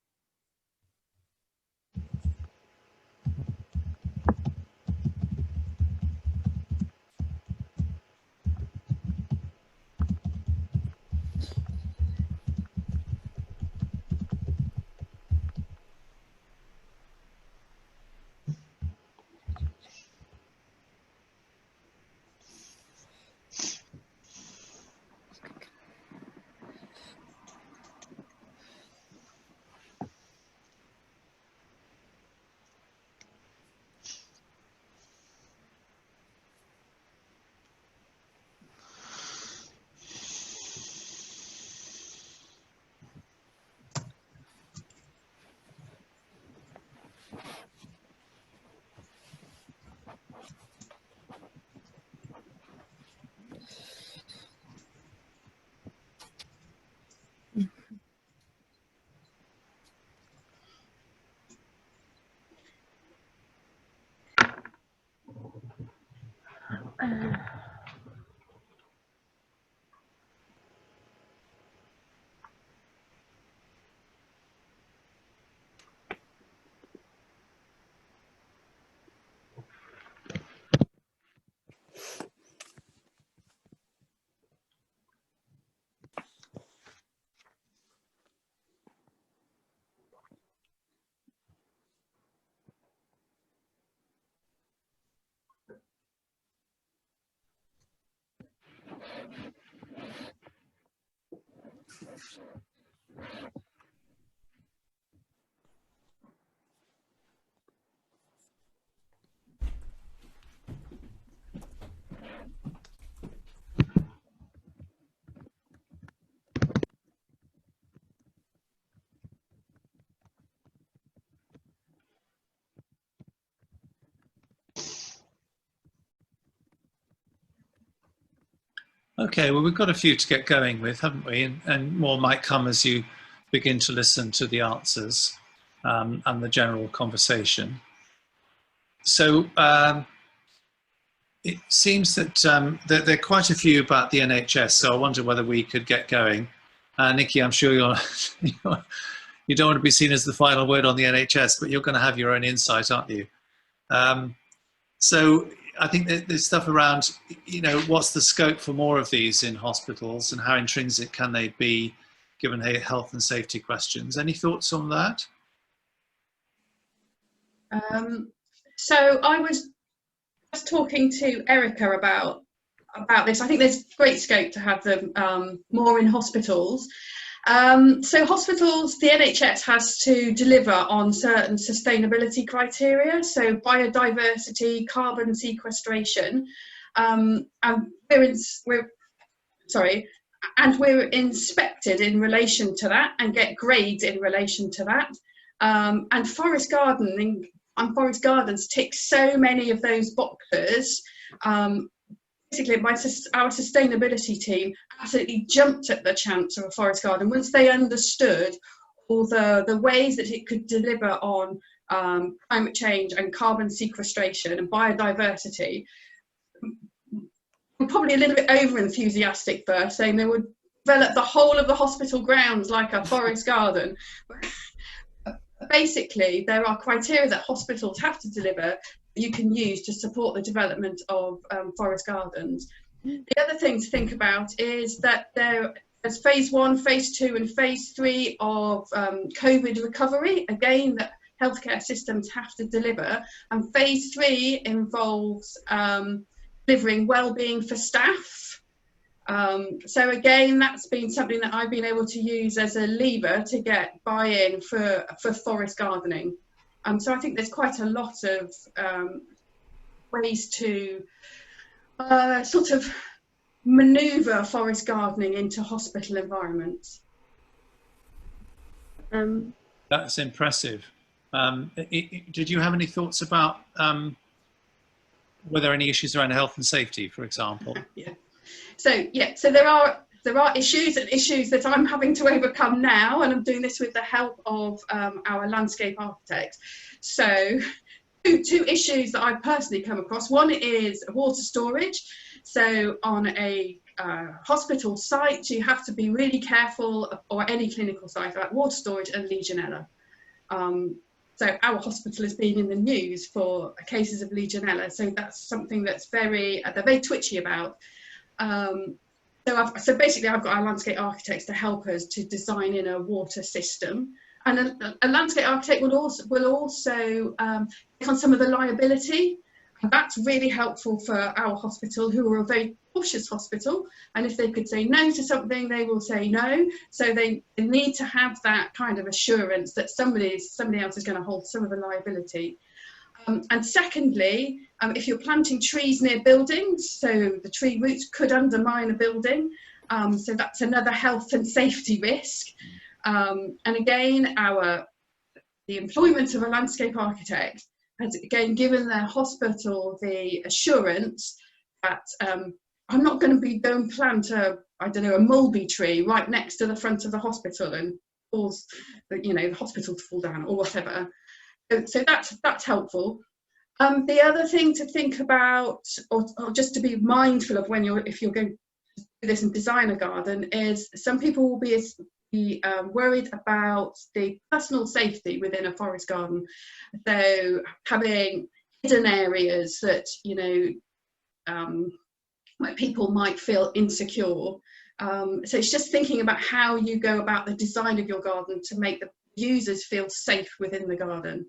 Speaker 2: Okay, well, we've got a few to get going with, haven't we? And more might come as you begin to listen to the answers and the general conversation. So it seems that there are quite a few about the NHS, so I wonder whether we could get going. Nikki, I'm sure you don't want to be seen as the final word on the NHS, but you're going to have your own insight, aren't you? So I think that there's stuff around, what's the scope for more of these in hospitals and how intrinsic can they be given health and safety questions? Any thoughts on that?
Speaker 4: So I was just talking to Erica about this. I think there's great scope to have them more in hospitals. So hospitals, the NHS has to deliver on certain sustainability criteria, so biodiversity, carbon sequestration, and we're inspected in relation to that and get grades in relation to that. And forest gardening and forest gardens tick so many of those boxes. Basically, our sustainability team absolutely jumped at the chance of a forest garden once they understood all the ways that it could deliver on climate change and carbon sequestration and biodiversity. We're probably a little bit over enthusiastic first, saying they would develop the whole of the hospital grounds like a forest garden. Basically, there are criteria that hospitals have to deliver you can use to support the development of forest gardens. The other thing to think about is that there's phase 1, phase 2 and phase 3 of COVID recovery, again, that healthcare systems have to deliver, and phase 3 involves delivering well-being for staff. So again, that's been something that I've been able to use as a lever to get buy-in for forest gardening. So I think there's quite a lot of ways to sort of manoeuvre forest gardening into hospital environments.
Speaker 2: That's impressive. Did you have any thoughts about were there any issues around health and safety, for example?
Speaker 4: Yeah. So there are issues that I'm having to overcome now, and I'm doing this with the help of our landscape architect. So two issues that I've personally come across. One is water storage. So on a hospital site, you have to be really careful, or any clinical site, about water storage and Legionella. So our hospital has been in the news for cases of Legionella. So that's something that's they're very twitchy about. So basically I've got our landscape architects to help us to design in a water system, and a landscape architect will also take on some of the liability, and that's really helpful for our hospital, who are a very cautious hospital, and if they could say no to something, they will say no. So they need to have that kind of assurance that somebody else is going to hold some of the liability. And secondly, if you're planting trees near buildings, so the tree roots could undermine a building, so that's another health and safety risk. And again, the employment of a landscape architect has again given their hospital the assurance that I'm not going to go and plant a mulberry tree right next to the front of the hospital and cause the hospital to fall down or whatever. So that's helpful. The other thing to think about, or just to be mindful of if you're going to do this and design a garden, is some people will be worried about the personal safety within a forest garden. So having hidden areas that where people might feel insecure. So it's just thinking about how you go about the design of your garden to make the users feel safe within the garden.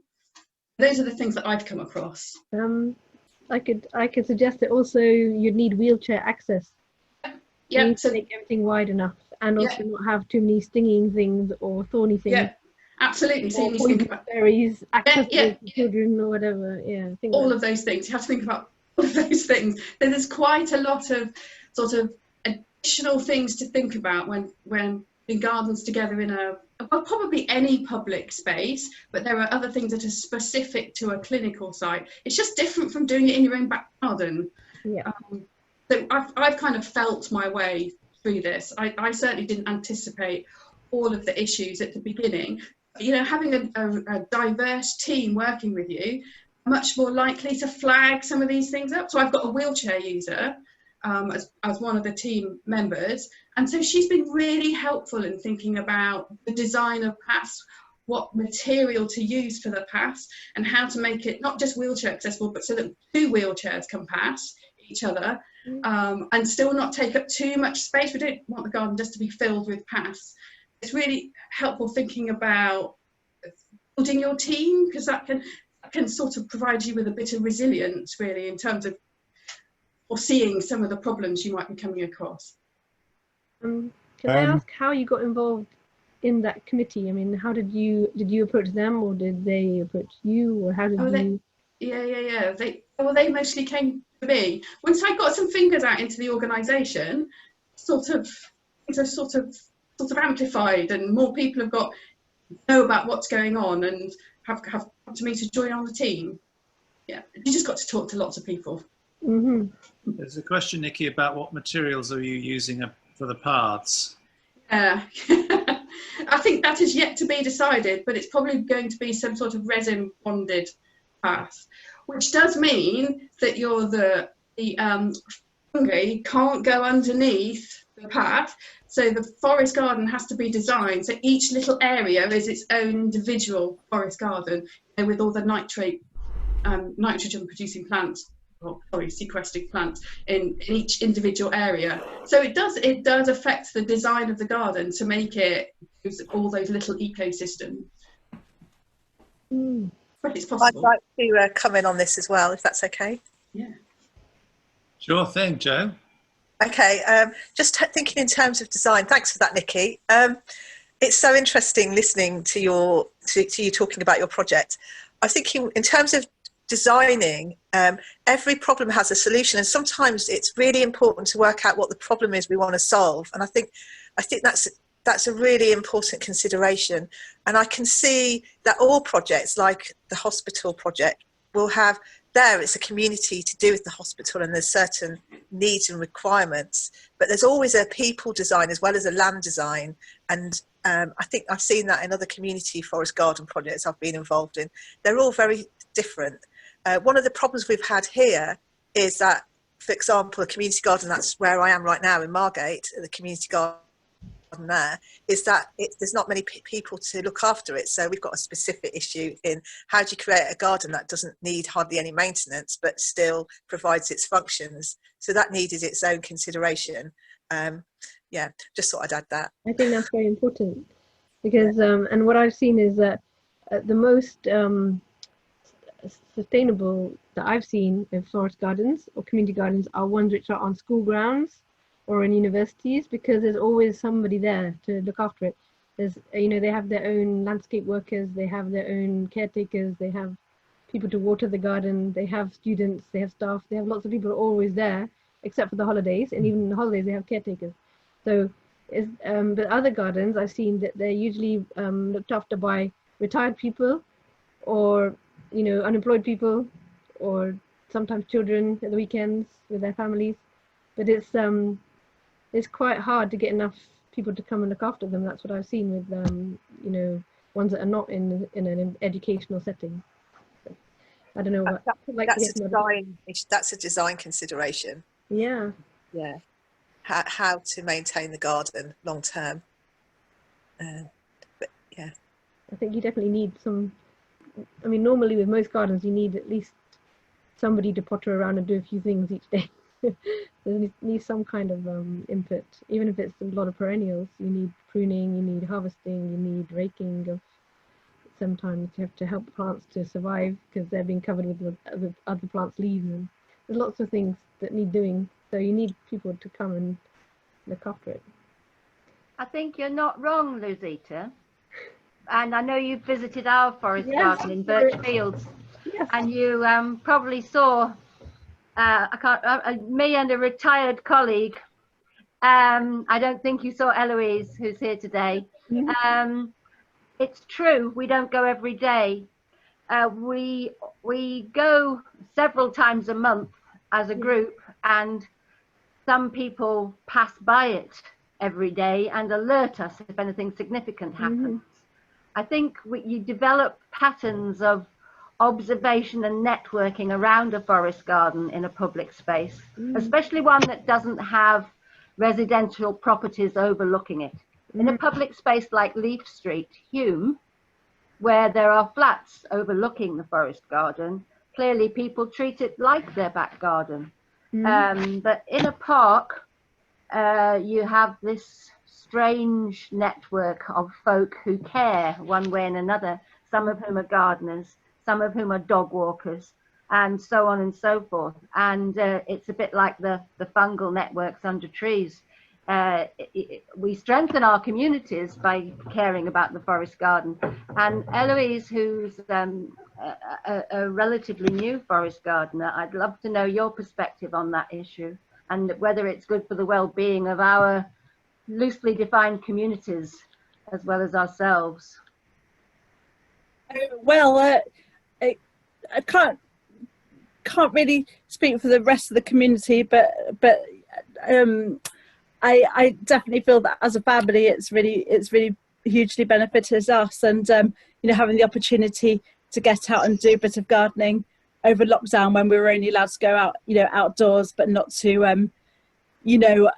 Speaker 4: Those are the things that I've come across.
Speaker 5: I could suggest that also you'd need wheelchair access.
Speaker 4: Yeah.
Speaker 5: You need to make everything wide enough, and also not have too many stinging things or thorny things.
Speaker 4: Yeah, absolutely. So you need to think about
Speaker 5: berries, accessible to children or whatever. Yeah, I think
Speaker 4: all of those things. You have to think about all of those things. There's quite a lot of sort of additional things to think about when putting gardens together in probably any public space, but there are other things that are specific to a clinical site. It's just different from doing it in your own back garden.
Speaker 5: Yeah.
Speaker 4: So I've kind of felt my way through this. I certainly didn't anticipate all of the issues at the beginning. Having a diverse team working with you, much more likely to flag some of these things up. So I've got a wheelchair user as one of the team members, and so she's been really helpful in thinking about the design of paths, what material to use for the paths, and how to make it not just wheelchair accessible, but so that 2 wheelchairs can pass each other, and still not take up too much space. We don't want the garden just to be filled with paths. It's really helpful thinking about building your team, because that can sort of provide you with a bit of resilience, really, in terms of foreseeing some of the problems you might be coming across.
Speaker 5: Can I ask how you got involved in that committee? I mean, how did you approach them, or did they approach you, or how did
Speaker 4: Oh,
Speaker 5: you?
Speaker 4: yeah. They mostly came to me. Once I got some fingers out into the organisation, things are sort of amplified, and more people have got know about what's going on and have come to me to join on the team. Yeah, you just got to talk to lots of people.
Speaker 5: Mm-hmm.
Speaker 2: There's a question, Nikki, about what materials are you using for the paths?
Speaker 4: Yeah. I think that is yet to be decided, but it's probably going to be some sort of resin bonded path, which does mean that the fungi can't go underneath the path. So the forest garden has to be designed so each little area is its own individual forest garden, with all the nitrogen producing plants, sequestering plants in each individual area. So it does affect the design of the garden to make it use all those little ecosystems. But it's possible.
Speaker 6: I'd like to come in on this as well, if that's okay.
Speaker 4: Yeah.
Speaker 2: Sure thing, Joe.
Speaker 6: Okay, just thinking in terms of design. Thanks for that, Nikki. It's so interesting listening to you talking about your project. I think in terms of designing, every problem has a solution, and sometimes it's really important to work out what the problem is we want to solve. And I think that's a really important consideration. And I can see that all projects, like the hospital project, will have it's a community to do with the hospital, and there's certain needs and requirements, but there's always a people design as well as a land design. And I think I've seen that in other community forest garden projects I've been involved in. They're all very different. One of the problems we've had here is that, for example, a community garden, that's where I am right now in Margate, the community garden there, is that there's not many people to look after it. So we've got a specific issue in how do you create a garden that doesn't need hardly any maintenance but still provides its functions. So that needed its own consideration. Yeah, just thought I'd add that.
Speaker 5: I think that's very important, because and what I've seen is that the most sustainable that I've seen in forest gardens or community gardens are ones which are on school grounds or in universities, because there's always somebody there to look after it. There's, they have their own landscape workers, they have their own caretakers, they have people to water the garden, they have students, they have staff, they have lots of people always there, except for the holidays, and even in the holidays they have caretakers. So, but other gardens I've seen that they're usually looked after by retired people, or unemployed people, or sometimes children at the weekends with their families. But it's quite hard to get enough people to come and look after them. That's what I've seen with ones that are not in an educational setting. So, I don't know what
Speaker 6: that's a design consideration.
Speaker 5: Yeah.
Speaker 6: How to maintain the garden long term. But yeah,
Speaker 5: I think you definitely need some. I mean, normally with most gardens, you need at least somebody to potter around and do a few things each day. There needs some kind of input, even if it's a lot of perennials. You need pruning, you need harvesting, you need raking. Sometimes you have to help plants to survive because they're being covered with other plants' leaves, and there's lots of things that need doing. So you need people to come and look after it.
Speaker 7: I think you're not wrong, Luzita. And I know you've visited our forest garden in Birchfields, and you probably saw me and a retired colleague. I don't think you saw Eloise, who's here today. It's true, we don't go every day. We go several times a month as a group, and some people pass by it every day and alert us if anything significant happens. I think you develop patterns of observation and networking around a forest garden in a public space, especially one that doesn't have residential properties overlooking it. In a public space like Leaf Street, Hume, where there are flats overlooking the forest garden, clearly people treat it like their back garden. But in a park, you have this strange network of folk who care one way and another, some of whom are gardeners, some of whom are dog walkers, and so on and so forth. And it's a bit like the fungal networks under trees. we strengthen our communities by caring about the forest garden. And Eloise, who's a relatively new forest gardener, I'd love to know your perspective on that issue and whether it's good for the well-being of our loosely defined communities as well as ourselves.
Speaker 8: Well, I can't really speak for the rest of the community, but I definitely feel that as a family, it's really hugely benefited us, and you know, having the opportunity to get out and do a bit of gardening over lockdown when we were only allowed to go out, you know, outdoors, but not to, you know,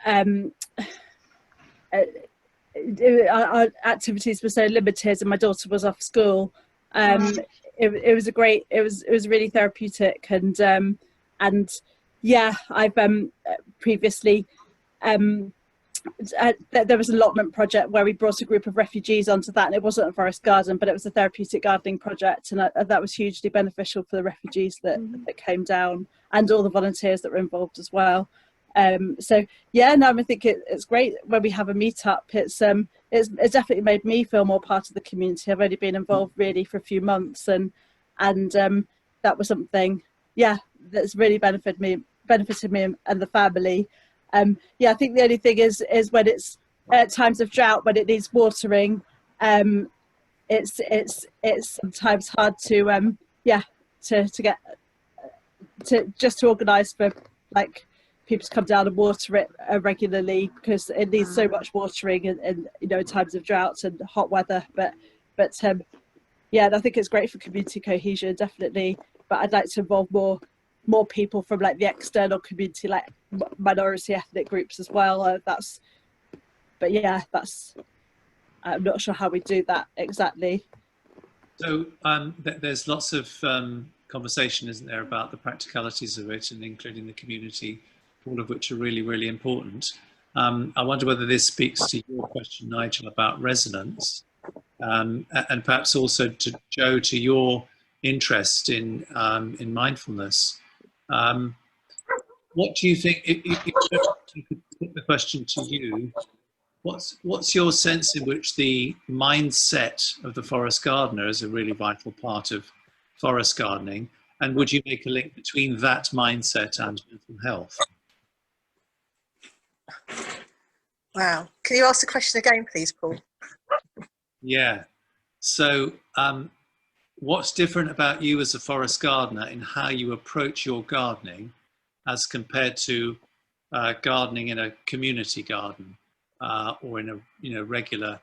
Speaker 8: our activities were so limited, and my daughter was off school. It was really therapeutic, and yeah, I've previously there was an allotment project where we brought a group of refugees onto that, and it wasn't a forest garden, but it was a therapeutic gardening project, and that was hugely beneficial for the refugees that came down, and all the volunteers that were involved as well. So yeah, no, I think it's great when we have a meetup. It's definitely made me feel more part of the community. I've only been involved really for a few months, and that was something, yeah, that's really benefited me and the family. Yeah, I think the only thing is when it's at times of drought, when it needs watering, it's sometimes hard to get to organise for like people to come down and water it regularly, because it needs so much watering in you know, times of drought and hot weather. But yeah, I think it's great for community cohesion, definitely. But I'd like to involve more people from like the external community, like minority ethnic groups as well. But yeah, I'm not sure how we do that exactly.
Speaker 2: So there's lots of conversation, isn't there, about the practicalities of it, and including the community, all of which are really, really important. I wonder whether this speaks to your question, Nigel, about resonance, and perhaps also to Joe, to your interest in mindfulness. What do you think, if you could put the question to you, what's your sense in which the mindset of the forest gardener is a really vital part of forest gardening? And would you make a link between that mindset and mental health?
Speaker 6: Wow. Can you ask the question again, please, Paul?
Speaker 2: Yeah. So what's different about you as a forest gardener in how you approach your gardening as compared to gardening in a community garden or in a regular,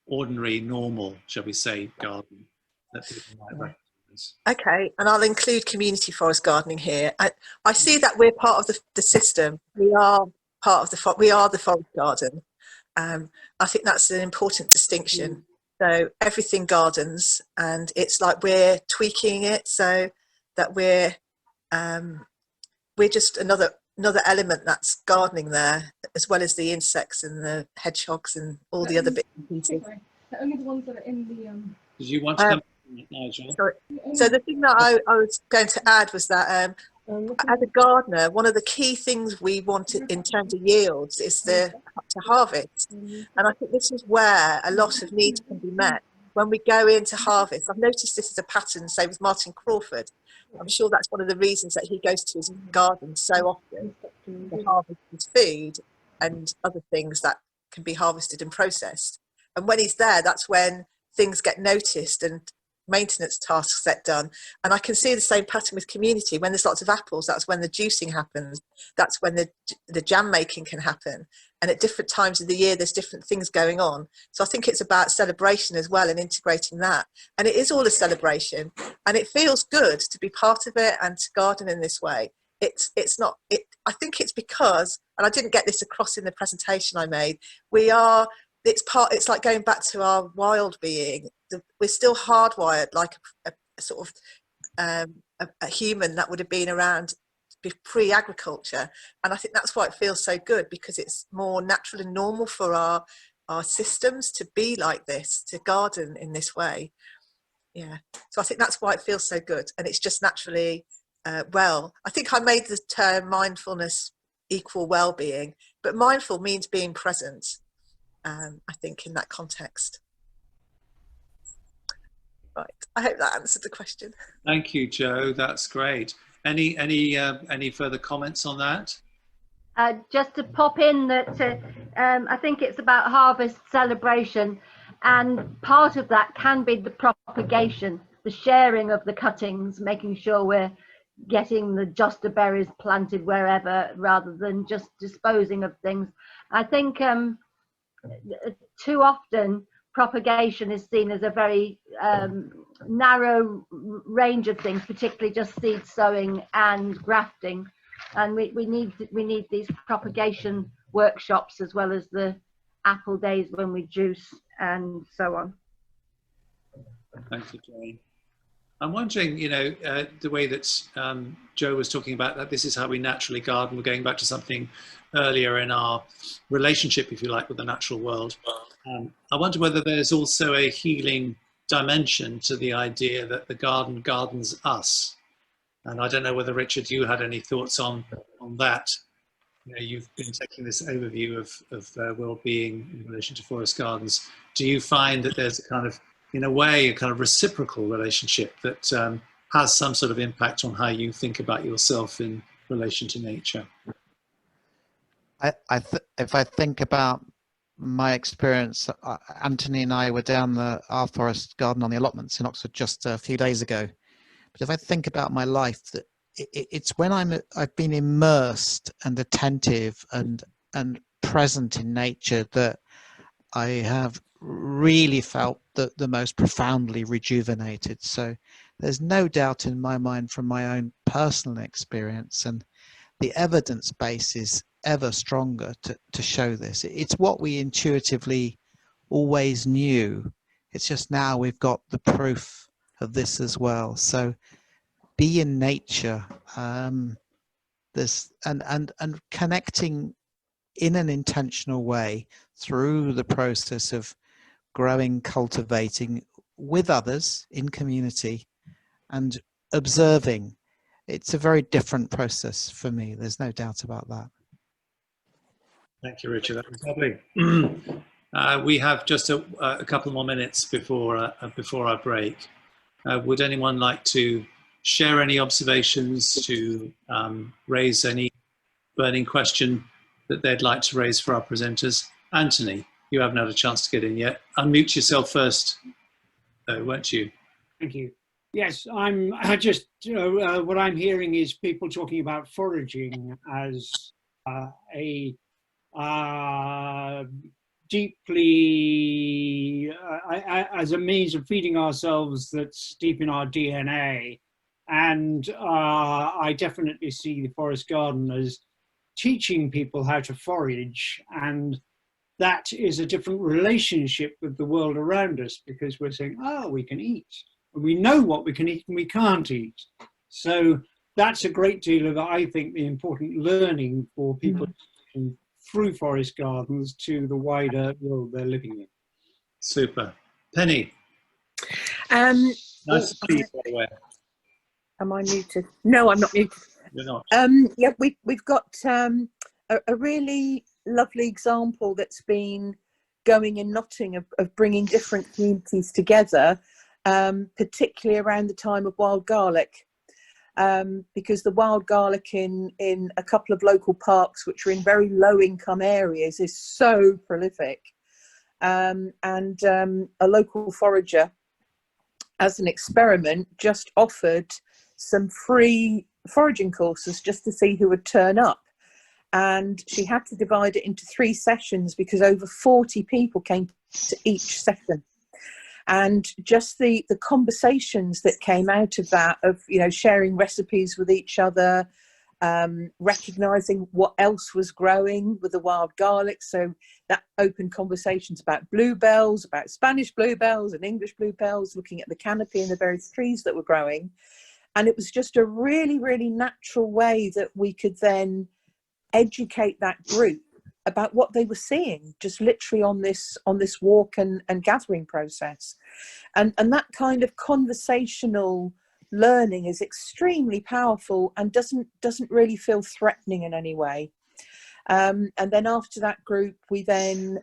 Speaker 2: ordinary, normal, shall we say, garden that people might recognize?
Speaker 6: Okay, and I'll include community forest gardening here. I see that we're part of the system. We are part of we are the forest garden. I think that's an important distinction. So everything gardens, and it's like we're tweaking it so that we're just another element that's gardening there, as well as the insects and the hedgehogs and all the other bits and pieces.
Speaker 5: They're only the ones that are in the
Speaker 2: Did you want to come in, Nigel?
Speaker 6: So the thing that I was going to add was that as a gardener, one of the key things we want in terms of yields is to harvest. And I think this is where a lot of needs can be met. When we go into harvest, I've noticed this as a pattern, say with Martin Crawford. I'm sure that's one of the reasons that he goes to his garden so often, to harvest his food and other things that can be harvested and processed. And when he's there, that's when things get noticed and maintenance tasks get done. And I can see the same pattern with community. When there's lots of apples, that's when the juicing happens. That's when the jam making can happen. And at different times of the year, there's different things going on. So I think it's about celebration as well, and integrating that. And it is all a celebration, and it feels good to be part of it and to garden in this way. I think it's because, and I didn't get this across in the presentation I made, it's like going back to our wild being. We're still hardwired like a sort of a human that would have been around pre-agriculture, and I think that's why it feels so good, because it's more natural and normal for our systems to be like this, to garden in this way. Yeah, so I think that's why it feels so good, and it's just naturally I think I made the term mindfulness equal well-being. But mindful means being present, I think, in that context. Right, I hope that answered the question.
Speaker 2: Thank you, Jo. That's great. Any further comments on that?
Speaker 7: Just to pop in that I think it's about harvest celebration, and part of that can be the propagation, the sharing of the cuttings, making sure we're getting the joster berries planted wherever rather than just disposing of things. I think too often propagation is seen as a very narrow range of things, particularly just seed sowing and grafting. And we need these propagation workshops as well as the apple days when we juice and so on.
Speaker 2: Thank you, Jane. I'm wondering, you know, the way that Jo was talking about that this is how we naturally garden. We're going back to something earlier in our relationship, if you like, with the natural world. I wonder whether there's also a healing dimension to the idea that the garden gardens us. And I don't know whether, Richard, you had any thoughts on that. You know, you've been taking this overview of well-being in relation to forest gardens. Do you find that there's a kind of, in a way, a kind of reciprocal relationship that has some sort of impact on how you think about yourself in relation to nature?
Speaker 1: If I think about my experience, Anthony and I were down our forest garden on the allotments in Oxford just a few days ago. But if I think about my life, that it's when I've been immersed and attentive and present in nature that I have really felt the most profoundly rejuvenated. So there's no doubt in my mind from my own personal experience, and the evidence base is ever stronger to show this. It's what we intuitively always knew. It's just now we've got the proof of this as well. So be in nature, this and connecting in an intentional way through the process of growing, cultivating with others in community and observing. It's a very different process for me. There's no doubt about that.
Speaker 2: Thank you, Richard. That was lovely. We have just a couple more minutes before our break. Would anyone like to share any observations, to raise any burning question that they'd like to raise for our presenters? Anthony, you haven't had a chance to get in yet. Unmute yourself first, though, won't you?
Speaker 9: Thank you. Yes, I just, what I'm hearing is people talking about foraging as deeply, as a means of feeding ourselves that's deep in our DNA. And I definitely see the forest garden as teaching people how to forage, and that is a different relationship with the world around us, because we're saying, oh, we can eat, and we know what we can eat and we can't eat. So that's a great deal of, I think, the important learning for people through forest gardens to the wider world they're living in.
Speaker 2: Super. Penny. Nice to see you, by the way.
Speaker 6: Am I muted? No, I'm not muted.
Speaker 2: You're not.
Speaker 6: Yeah, we've got a really lovely example that's been going in Notting of bringing different communities together, particularly around the time of wild garlic, because the wild garlic in a couple of local parks, which are in very low income areas, is so prolific. And a local forager, as an experiment, just offered some free foraging courses just to see who would turn up. And she had to divide it into 3 sessions because over 40 people came to each session. And just the conversations that came out of that, of, you know, sharing recipes with each other, recognizing what else was growing with the wild garlic. So that opened conversations about bluebells, about Spanish bluebells and English bluebells, looking at the canopy and the various trees that were growing. And it was just a really, really natural way that we could then educate that group about what they were seeing, just literally on this walk and gathering process. And that kind of conversational learning is extremely powerful and doesn't really feel threatening in any way. And then after that group, we then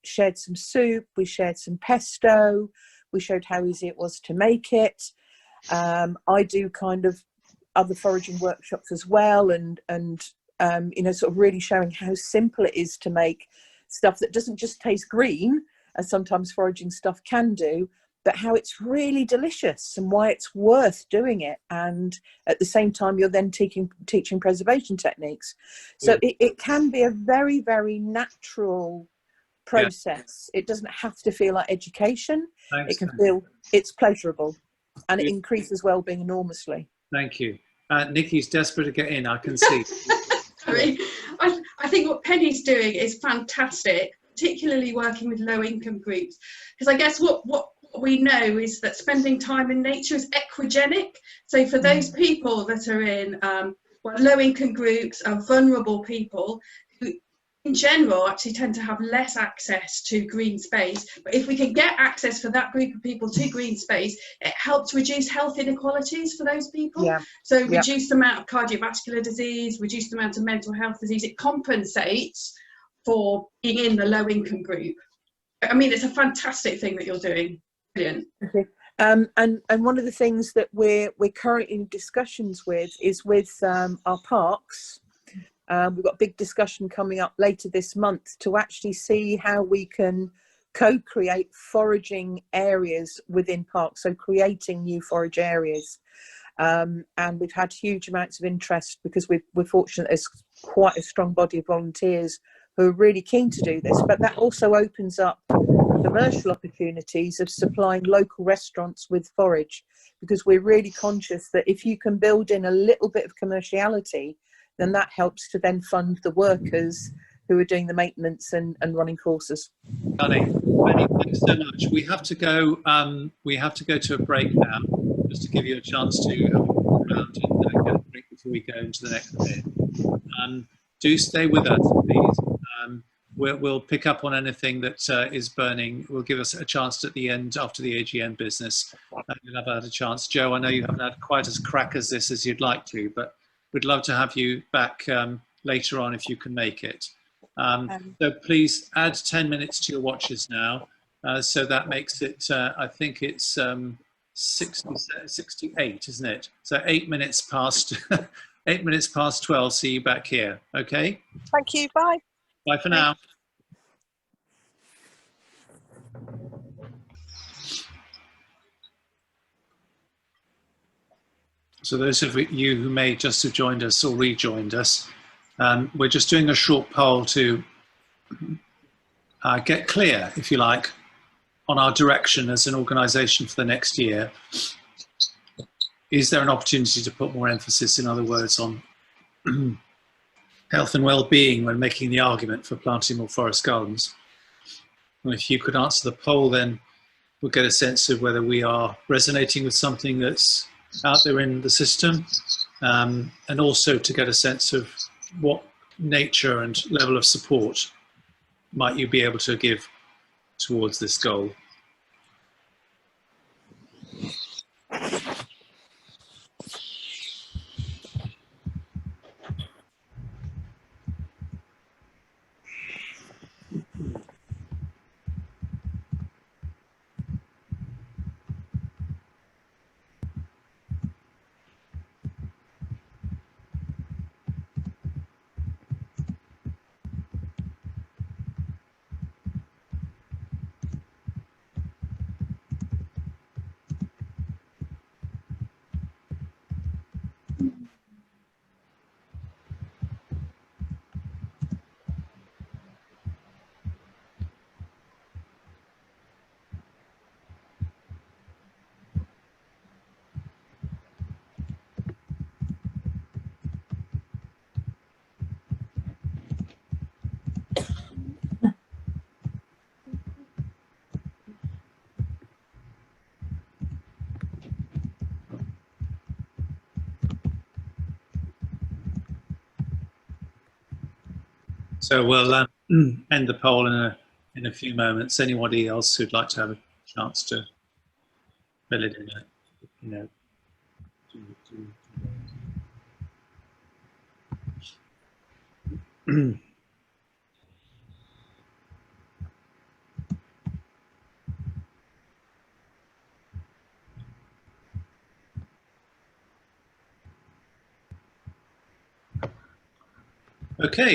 Speaker 6: shared some soup, we shared some pesto, we showed how easy it was to make it. I do kind of other foraging workshops as well, and you know, sort of really showing how simple it is to make stuff that doesn't just taste green, as sometimes foraging stuff can do, but how it's really delicious and why it's worth doing it. And at the same time, you're then teaching preservation techniques. So it can be a very, very natural process. It doesn't have to feel like education.
Speaker 2: Thanks,
Speaker 6: it can feel it's pleasurable, and it increases well-being enormously.
Speaker 2: Thank you. Nikki's desperate to get in, I can see.
Speaker 4: Sorry. I think what Penny's doing is fantastic, particularly working with low-income groups, because I guess what we know is that spending time in nature is equigenic. So for those people that are in low-income groups, are vulnerable people who in general actually tend to have less access to green space, but if we can get access for that group of people to green space, it helps reduce health inequalities for those people. So reduce the amount of cardiovascular disease, reduce the amount of mental health disease. It compensates for being in the low-income group. I mean, it's a fantastic thing that you're doing. Brilliant.
Speaker 6: And one of the things that we're currently in discussions with is with our parks. We've got a big discussion coming up later this month to actually see how we can co-create foraging areas within parks, so creating new forage areas. And we've had huge amounts of interest because we're fortunate there's quite a strong body of volunteers who are really keen to do this, but that also opens up commercial opportunities of supplying local restaurants with forage, because we're really conscious that if you can build in a little bit of commerciality, then that helps to then fund the workers who are doing the maintenance and running courses.
Speaker 2: Penny, thanks so much. We have to go. We have to go to a break now, just to give you a chance to have a walk around and get a drink before we go into the next bit. Do stay with us, please. We'll pick up on anything that is burning. We'll give us a chance at the end after the AGM business. You'll have had a chance. Joe, I know you haven't had quite as crack as this as you'd like to, but we'd love to have you back later on if you can make it. So please add 10 minutes to your watches now. So that makes it, I think it's 68, isn't it? So 8 minutes past 8 minutes past 12. See you back here. Okay.
Speaker 6: Thank you. Bye.
Speaker 2: Bye for now. So those of you who may just have joined us or rejoined us, we're just doing a short poll to get clear, if you like, on our direction as an organisation for the next year. Is there an opportunity to put more emphasis, in other words, on health and well-being when making the argument for planting more forest gardens? And if you could answer the poll, then we'll get a sense of whether we are resonating with something that's out there in the system, and also to get a sense of what nature and level of support might you be able to give towards this goal. So we'll end the poll in a few moments. Anybody else who'd like to have a chance to fill it in, you know. Okay,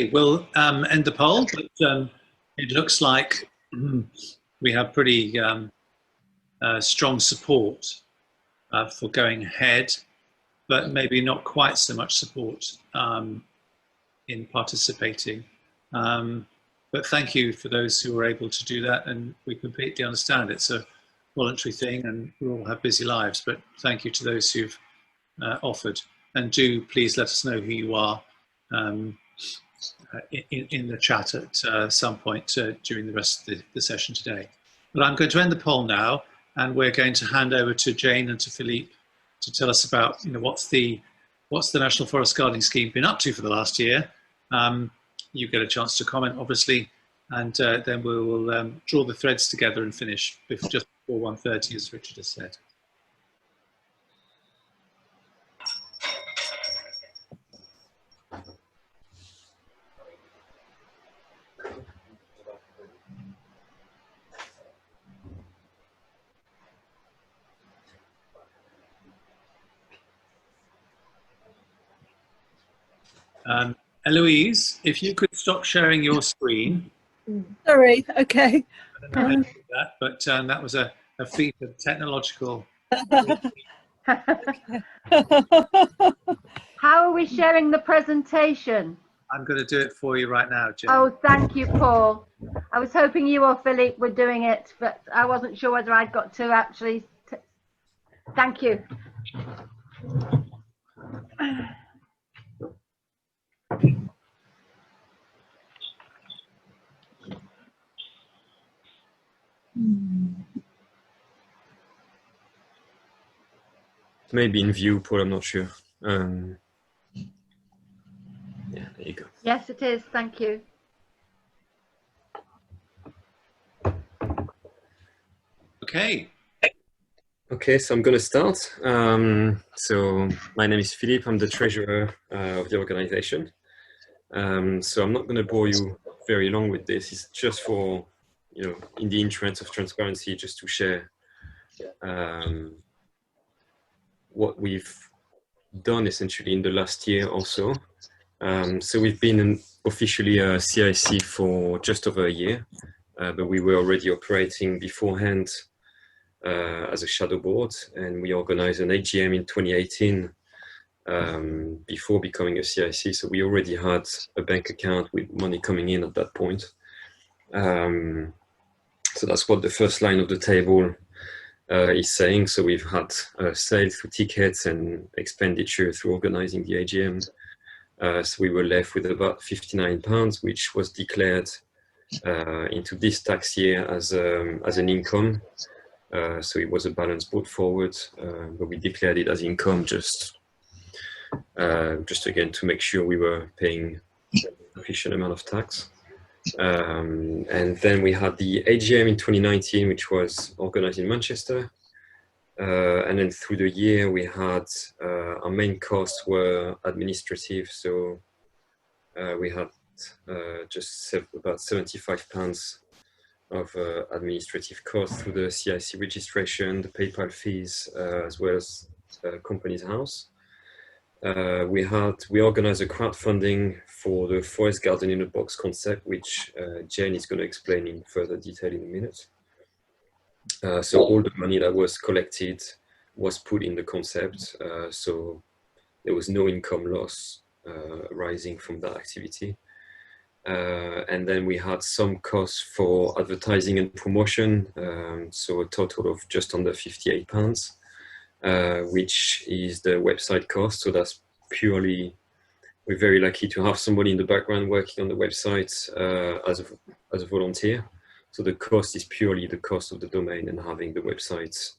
Speaker 2: we'll end the poll, but it looks like we have pretty strong support for going ahead, but maybe not quite so much support in participating. But thank you for those who were able to do that, and we completely understand it's a voluntary thing and we all have busy lives, but thank you to those who've offered. And do please let us know who you are in the chat at some point during the rest of the session today. But I'm going to end the poll now, and we're going to hand over to Jane and to Philippe to tell us about what's the National Forest Gardening Scheme been up to for the last year. You get a chance to comment, obviously, and then we will draw the threads together and finish just before 1:30, as Richard has said. Eloise, if you could stop sharing your screen.
Speaker 8: Sorry, okay.
Speaker 2: I don't know how to do that, but that was a feat of technological.
Speaker 7: How are we sharing the presentation?
Speaker 2: I'm going to do it for you right now, Jane.
Speaker 7: Oh, thank you, Paul. I was hoping you or Philippe were doing it, but I wasn't sure whether I'd got to actually. Thank you.
Speaker 10: Maybe in view, Paul, I'm not sure. Yeah, there you go.
Speaker 7: Yes, it is. Thank you.
Speaker 2: Okay.
Speaker 10: Okay, so I'm going to start. So my name is Philippe. I'm the treasurer of the organization. So I'm not going to bore you very long with this. It's just for, in the interest of transparency, just to share what we've done essentially in the last year or so. So we've been officially a CIC for just over a year, but we were already operating beforehand as a shadow board, and we organized an AGM in 2018 before becoming a CIC. So we already had a bank account with money coming in at that point. So that's what the first line of the table is saying. So we've had sales through tickets and expenditure through organizing the AGM. So we were left with about £59, which was declared into this tax year as an income. So it was a balance brought forward, but we declared it as income just again to make sure we were paying a sufficient amount of tax. And then we had the AGM in 2019, which was organized in Manchester. And then through the year, we had our main costs were administrative. So we had just about £75 of administrative costs through the CIC registration, the PayPal fees, as well as Companies House. We organized a crowdfunding for the Forest Garden in a Box concept, which Jane is going to explain in further detail in a minute. So all the money that was collected was put in the concept, so there was no income loss arising from that activity. And then we had some costs for advertising and promotion, so a total of just under £58. Which is the website cost. So that's purely, we're very lucky to have somebody in the background working on the website as a volunteer. So the cost is purely the cost of the domain and having the website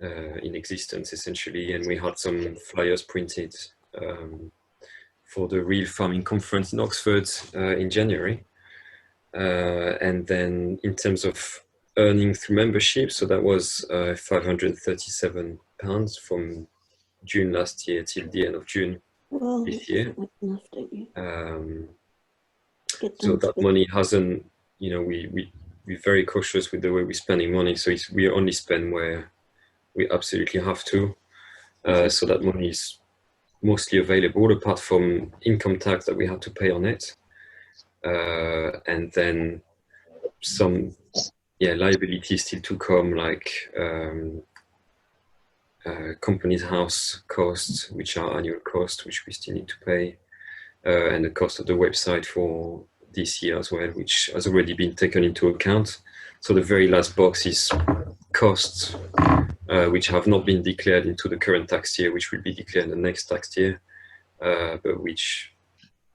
Speaker 10: in existence, essentially. And we had some flyers printed for the Real Farming Conference in Oxford in January. And then in terms of earning through membership, so that was £537 from June last year till the end of June this year. So that money hasn't, you know, we're very cautious with the way we're spending money. So we only spend where we absolutely have to. So that money is mostly available, apart from income tax that we have to pay on it. And then some liabilities still to come, like company's house costs, which are annual costs, which we still need to pay, and the cost of the website for this year as well, which has already been taken into account. So the very last box is costs which have not been declared into the current tax year, which will be declared in the next tax year, but which,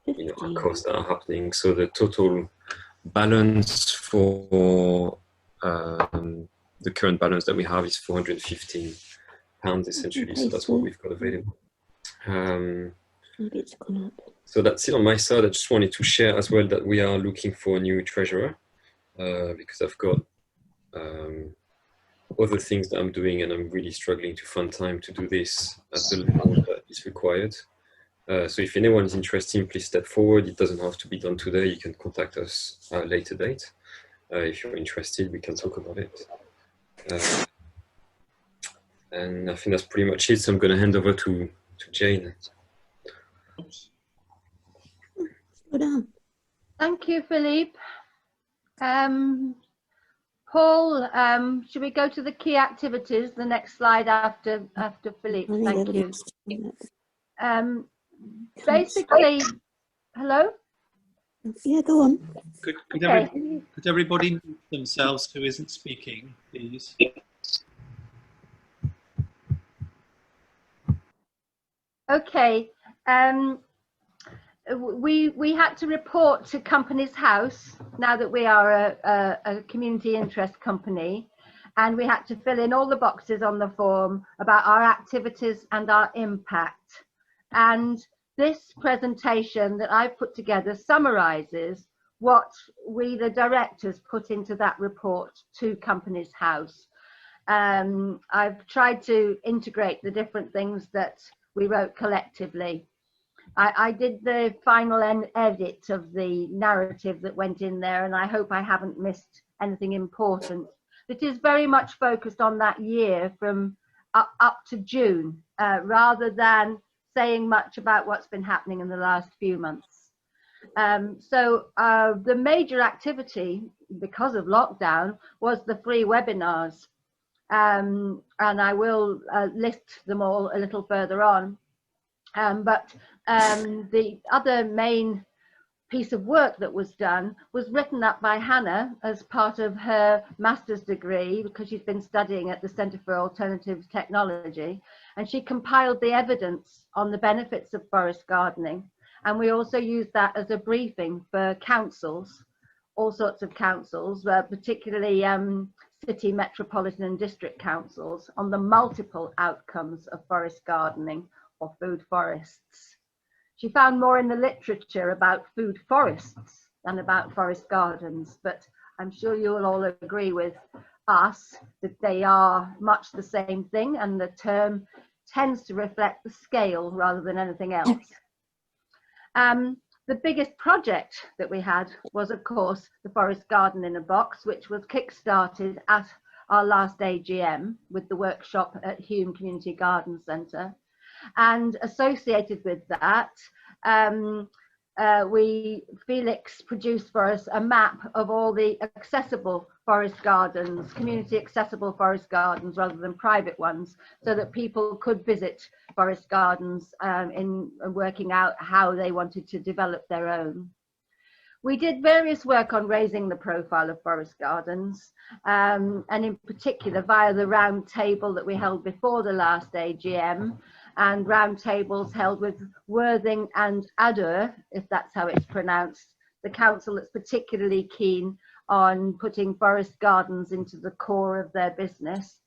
Speaker 10: you know, are costs that are happening. So the total balance for the current balance that we have is £415 essentially. So that's what we've got available. So that's it on my side. I just wanted to share as well that we are looking for a new treasurer, because I've got other things that I'm doing, and I'm really struggling to find time to do this at the level that is required. So if anyone is interested, please step forward. It doesn't have to be done today. You can contact us at a later date. If you're interested, we can talk about it. And I think that's pretty much it. So I'm going to hand over to Jane.
Speaker 7: Thank you, Philippe. Paul, should we go to the key activities, the next slide after Philippe? Thank you. Basically, hello?
Speaker 11: Yeah, go on.
Speaker 2: Could
Speaker 7: Okay.
Speaker 2: everybody mute themselves who isn't speaking, please?
Speaker 7: Okay. We had to report to Companies House now that we are a community interest company, and we had to fill in all the boxes on the form about our activities and our impact. And this presentation that I've put together summarizes what we, the directors, put into that report to Companies House. I've tried to integrate the different things that we wrote collectively. I did the final edit of the narrative that went in there, and I hope I haven't missed anything important. It is very much focused on that year from up to June, rather than saying much about what's been happening in the last few months. So the major activity, because of lockdown, was the free webinars. And I will list them all a little further on. But the other main piece of work that was done was written up by Hannah as part of her master's degree, because she's been studying at the Centre for Alternative Technology, and she compiled the evidence on the benefits of forest gardening. And we also used that as a briefing for councils, all sorts of councils, particularly city, metropolitan and district councils, on the multiple outcomes of forest gardening or food forests. She found more in the literature about food forests than about forest gardens, but I'm sure you'll all agree with us that they are much the same thing, and the term tends to reflect the scale rather than anything else. The biggest project that we had was, of course, the Forest Garden in a Box, which was kick-started at our last AGM with the workshop at Hume Community Garden Centre. And associated with that, Felix produced for us a map of all the accessible forest gardens, community accessible forest gardens rather than private ones, so that people could visit forest gardens in working out how they wanted to develop their own. We did various work on raising the profile of forest gardens, and in particular via the round table that we held before the last AGM, and round tables held with Worthing and Adur, if that's how it's pronounced, the council that's particularly keen on putting forest gardens into the core of their business.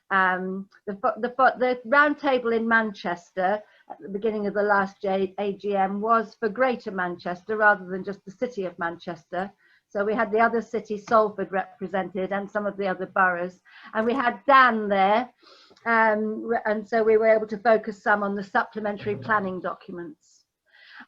Speaker 7: The round table in Manchester at the beginning of the last AGM was for Greater Manchester rather than just the city of Manchester. So we had the other city, Salford, represented, and some of the other boroughs. And we had Dan there And so we were able to focus some on the supplementary planning documents.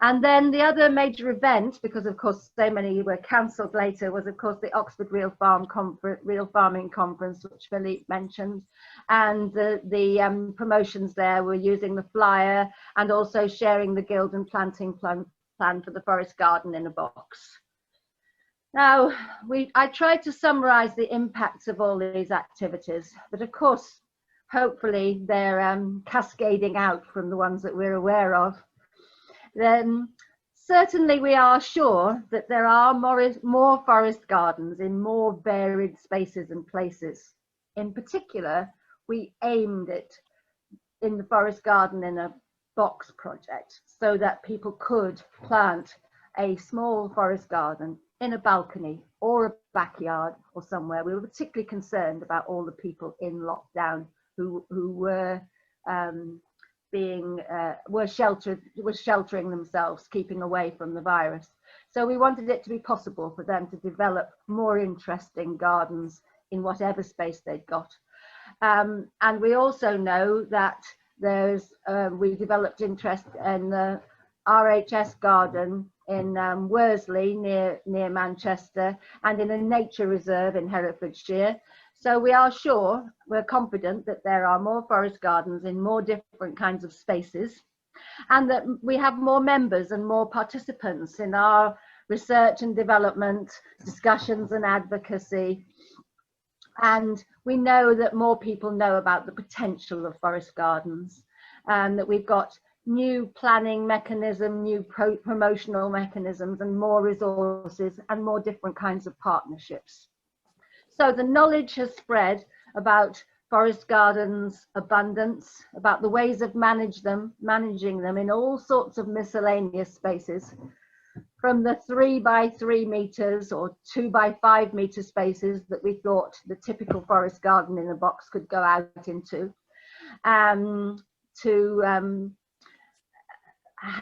Speaker 7: And then the other major event, because of course so many were cancelled later, was of course the Oxford Real Farming Conference, which Philippe mentioned. And the promotions there were using the flyer and also sharing the Guild and planting plan for the forest garden in a box. Now, I tried to summarise the impacts of all these activities, but of course, hopefully they're cascading out from the ones that we're aware of. Then certainly we are sure that there are more forest gardens in more varied spaces and places. In particular, we aimed it in the forest garden in a box project so that people could plant a small forest garden in a balcony or a backyard or somewhere. We were particularly concerned about all the people in lockdown who were sheltering themselves, keeping away from the virus. So we wanted it to be possible for them to develop more interesting gardens in whatever space they'd got. And we also know that we developed interest in the RHS garden in Worsley near Manchester, and in a nature reserve in Herefordshire. So we're confident that there are more forest gardens in more different kinds of spaces, and that we have more members and more participants in our research and development, discussions and advocacy. And we know that more people know about the potential of forest gardens, and that we've got new planning mechanism, new promotional mechanisms, and more resources and more different kinds of partnerships. So the knowledge has spread about forest gardens' abundance, about the ways of managing them in all sorts of miscellaneous spaces, from the 3 by 3 meters or 2 by 5 meter spaces that we thought the typical forest garden in a box could go out into, to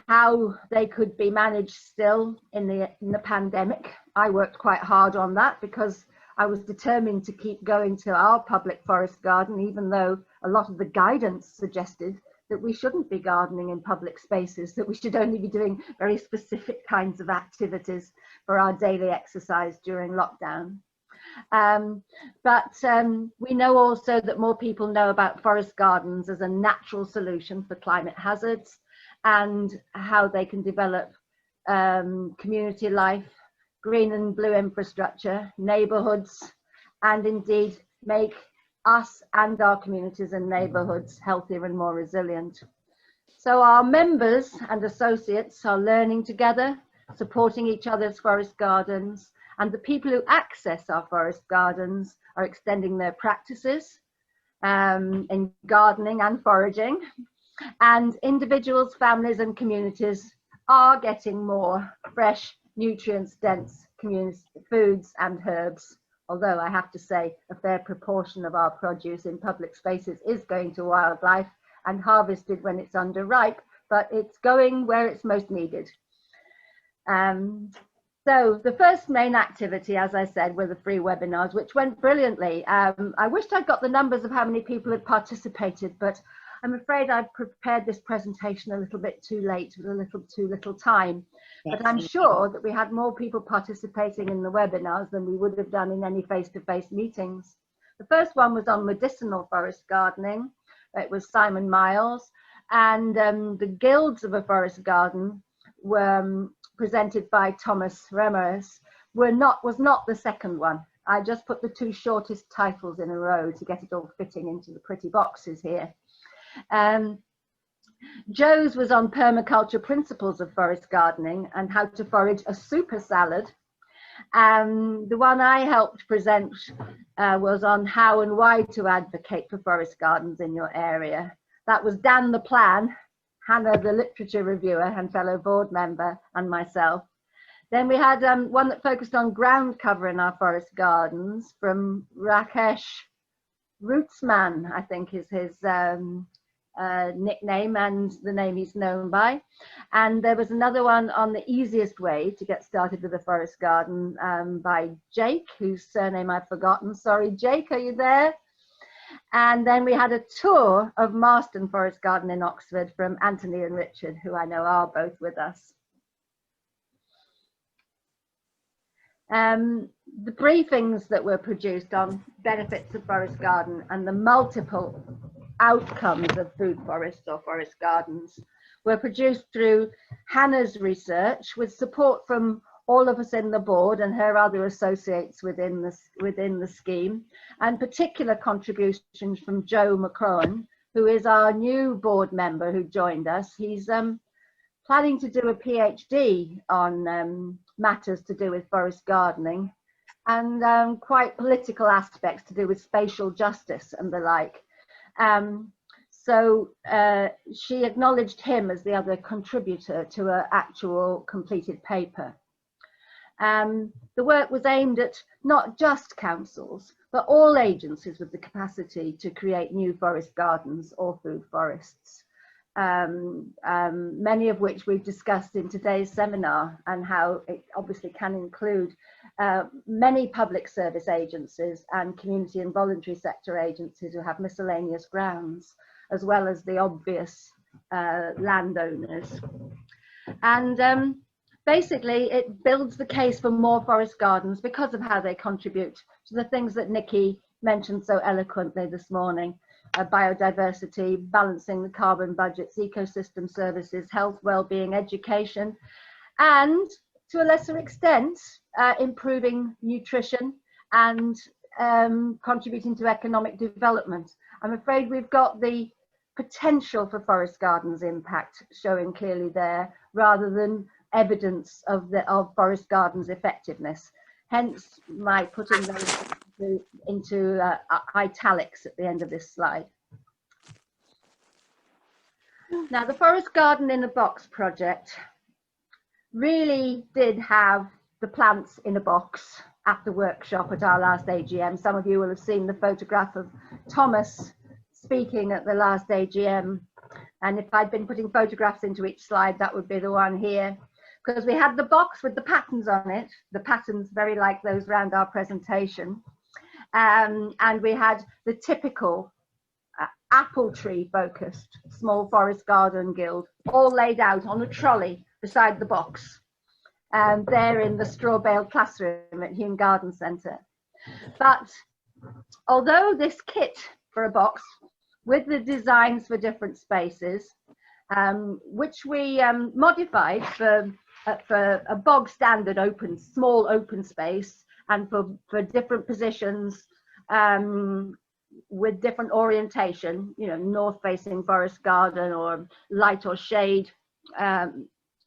Speaker 7: how they could be managed still in the pandemic. I worked quite hard on that because I was determined to keep going to our public forest garden, even though a lot of the guidance suggested that we shouldn't be gardening in public spaces, that we should only be doing very specific kinds of activities for our daily exercise during lockdown. But we know also that more people know about forest gardens as a natural solution for climate hazards, and how they can develop community life, green and blue infrastructure, neighbourhoods, and indeed make us and our communities and neighbourhoods healthier and more resilient. So our members and associates are learning together, supporting each other's forest gardens, and the people who access our forest gardens are extending their practices in gardening and foraging. And individuals, families and communities are getting more fresh, nutrients-dense foods and herbs. Although I have to say a fair proportion of our produce in public spaces is going to wildlife and harvested when it's underripe, but it's going where it's most needed. So the first main activity, as I said, were the free webinars, which went brilliantly. I wished I'd got the numbers of how many people had participated, but I'm afraid I prepared this presentation a little bit too late with a little too little time. But I'm sure that we had more people participating in the webinars than we would have done in any face-to-face meetings. The first one was on medicinal forest gardening. It was Simon Miles, and the guilds of a forest garden were presented by Thomas Remeres. Was not the second one. I just put the two shortest titles in a row to get it all fitting into the pretty boxes here. Joe's was on permaculture principles of forest gardening and how to forage a super salad. The one I helped present was on how and why to advocate for forest gardens in your area. That was Dan the Plan, Hannah the literature reviewer and fellow board member, and myself. Then we had one that focused on ground cover in our forest gardens from Rakesh Rootsman, I think is his nickname and the name he's known by. And there was another one on the easiest way to get started with a forest garden by Jake, whose surname I've forgotten. Sorry, Jake, are you there? And then we had a tour of Marston Forest Garden in Oxford from Anthony and Richard, who I know are both with us. The briefings that were produced on benefits of forest garden and the multiple outcomes of food forests or forest gardens were produced through Hannah's research with support from all of us in the board and her other associates within the scheme, and particular contributions from Joe McCrohan, who is our new board member who joined us. He's planning to do a PhD on matters to do with forest gardening and quite political aspects to do with spatial justice and the like. So she acknowledged him as the other contributor to an actual completed paper. The work was aimed at not just councils, but all agencies with the capacity to create new forest gardens or food forests. Many of which we've discussed in today's seminar, and how it obviously can include many public service agencies and community and voluntary sector agencies who have miscellaneous grounds, as well as the obvious landowners. And basically it builds the case for more forest gardens because of how they contribute to the things that Nikki mentioned so eloquently this morning. Biodiversity, balancing the carbon budgets, ecosystem services, health, well-being, education, and to a lesser extent, improving nutrition and contributing to economic development. I'm afraid we've got the potential for forest gardens impact showing clearly there, rather than evidence of forest gardens effectiveness. Hence my putting those into italics at the end of this slide. Now, the Forest Garden in a Box project really did have the plants in a box at the workshop at our last AGM. Some of you will have seen the photograph of Thomas speaking at the last AGM. And if I'd been putting photographs into each slide, that would be the one here. Because we had the box with the patterns on it, the patterns very like those around our presentation. And we had the typical apple tree focused small forest garden guild, all laid out on a trolley beside the box. And they're in the straw bale classroom at Hume Garden Centre. But although this kit for a box with the designs for different spaces, which we modified for a bog standard small open space, and for different positions with different orientation, you know, north facing forest garden or light or shade,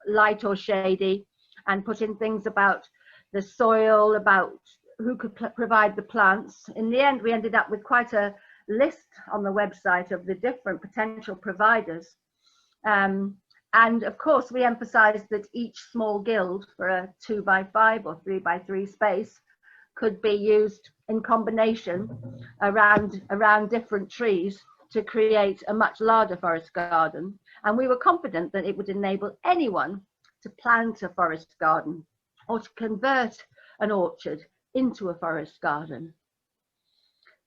Speaker 7: light or shady, and put in things about the soil, about who could provide the plants. In the end, we ended up with quite a list on the website of the different potential providers. And of course, we emphasized that each small guild for a 2x5 or 3x3 space could be used in combination around different trees to create a much larger forest garden. And we were confident that it would enable anyone to plant a forest garden or to convert an orchard into a forest garden.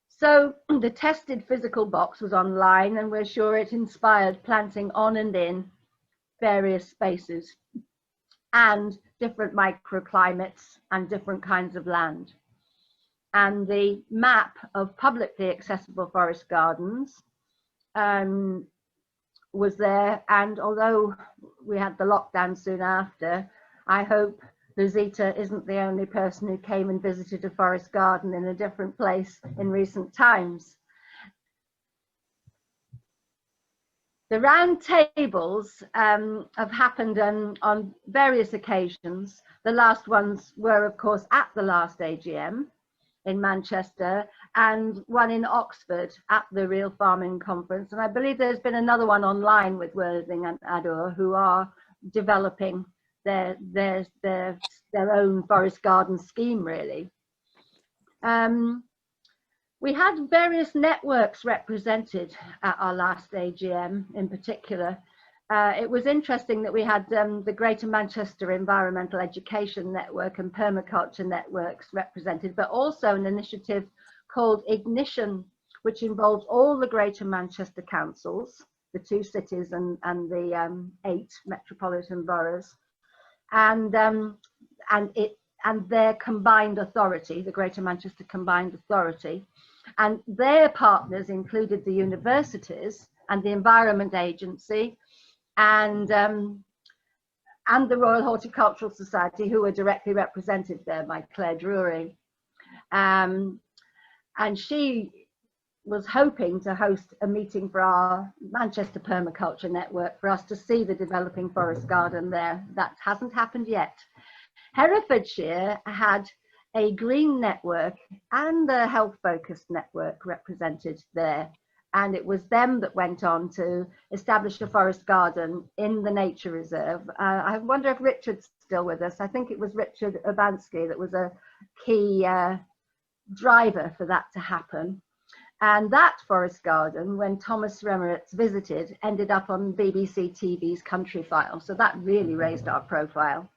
Speaker 7: So the tested physical box was online, and we're sure it inspired planting on and in various spaces and different microclimates and different kinds of land. And the map of publicly accessible forest gardens was there. And although we had the lockdown soon after, I hope Luzita isn't the only person who came and visited a forest garden in a different place in recent times. The round tables have happened on various occasions. The last ones were, of course, at the last AGM in Manchester, and one in Oxford at the Real Farming Conference. And I believe there's been another one online with Worthing and Adur, who are developing their own forest garden scheme, really. We had various networks represented at our last AGM in particular. It was interesting that we had the Greater Manchester Environmental Education Network and Permaculture Networks represented, but also an initiative called Ignition, which involves all the Greater Manchester councils, the 2 cities and the 8 metropolitan boroughs, and their combined authority, the Greater Manchester Combined Authority, and their partners included the universities and the Environment Agency and the Royal Horticultural Society, who were directly represented there by Claire Drury. And she was hoping to host a meeting for our Manchester Permaculture Network for us to see the developing forest garden there. That hasn't happened yet. Herefordshire had a green network and a health-focused network represented there. And it was them that went on to establish a forest garden in the nature reserve. I wonder if Richard's still with us. I think it was Richard Urbanski that was a key driver for that to happen. And that forest garden, when Thomas Remeritz visited, ended up on BBC TV's Country File. So that really raised our profile.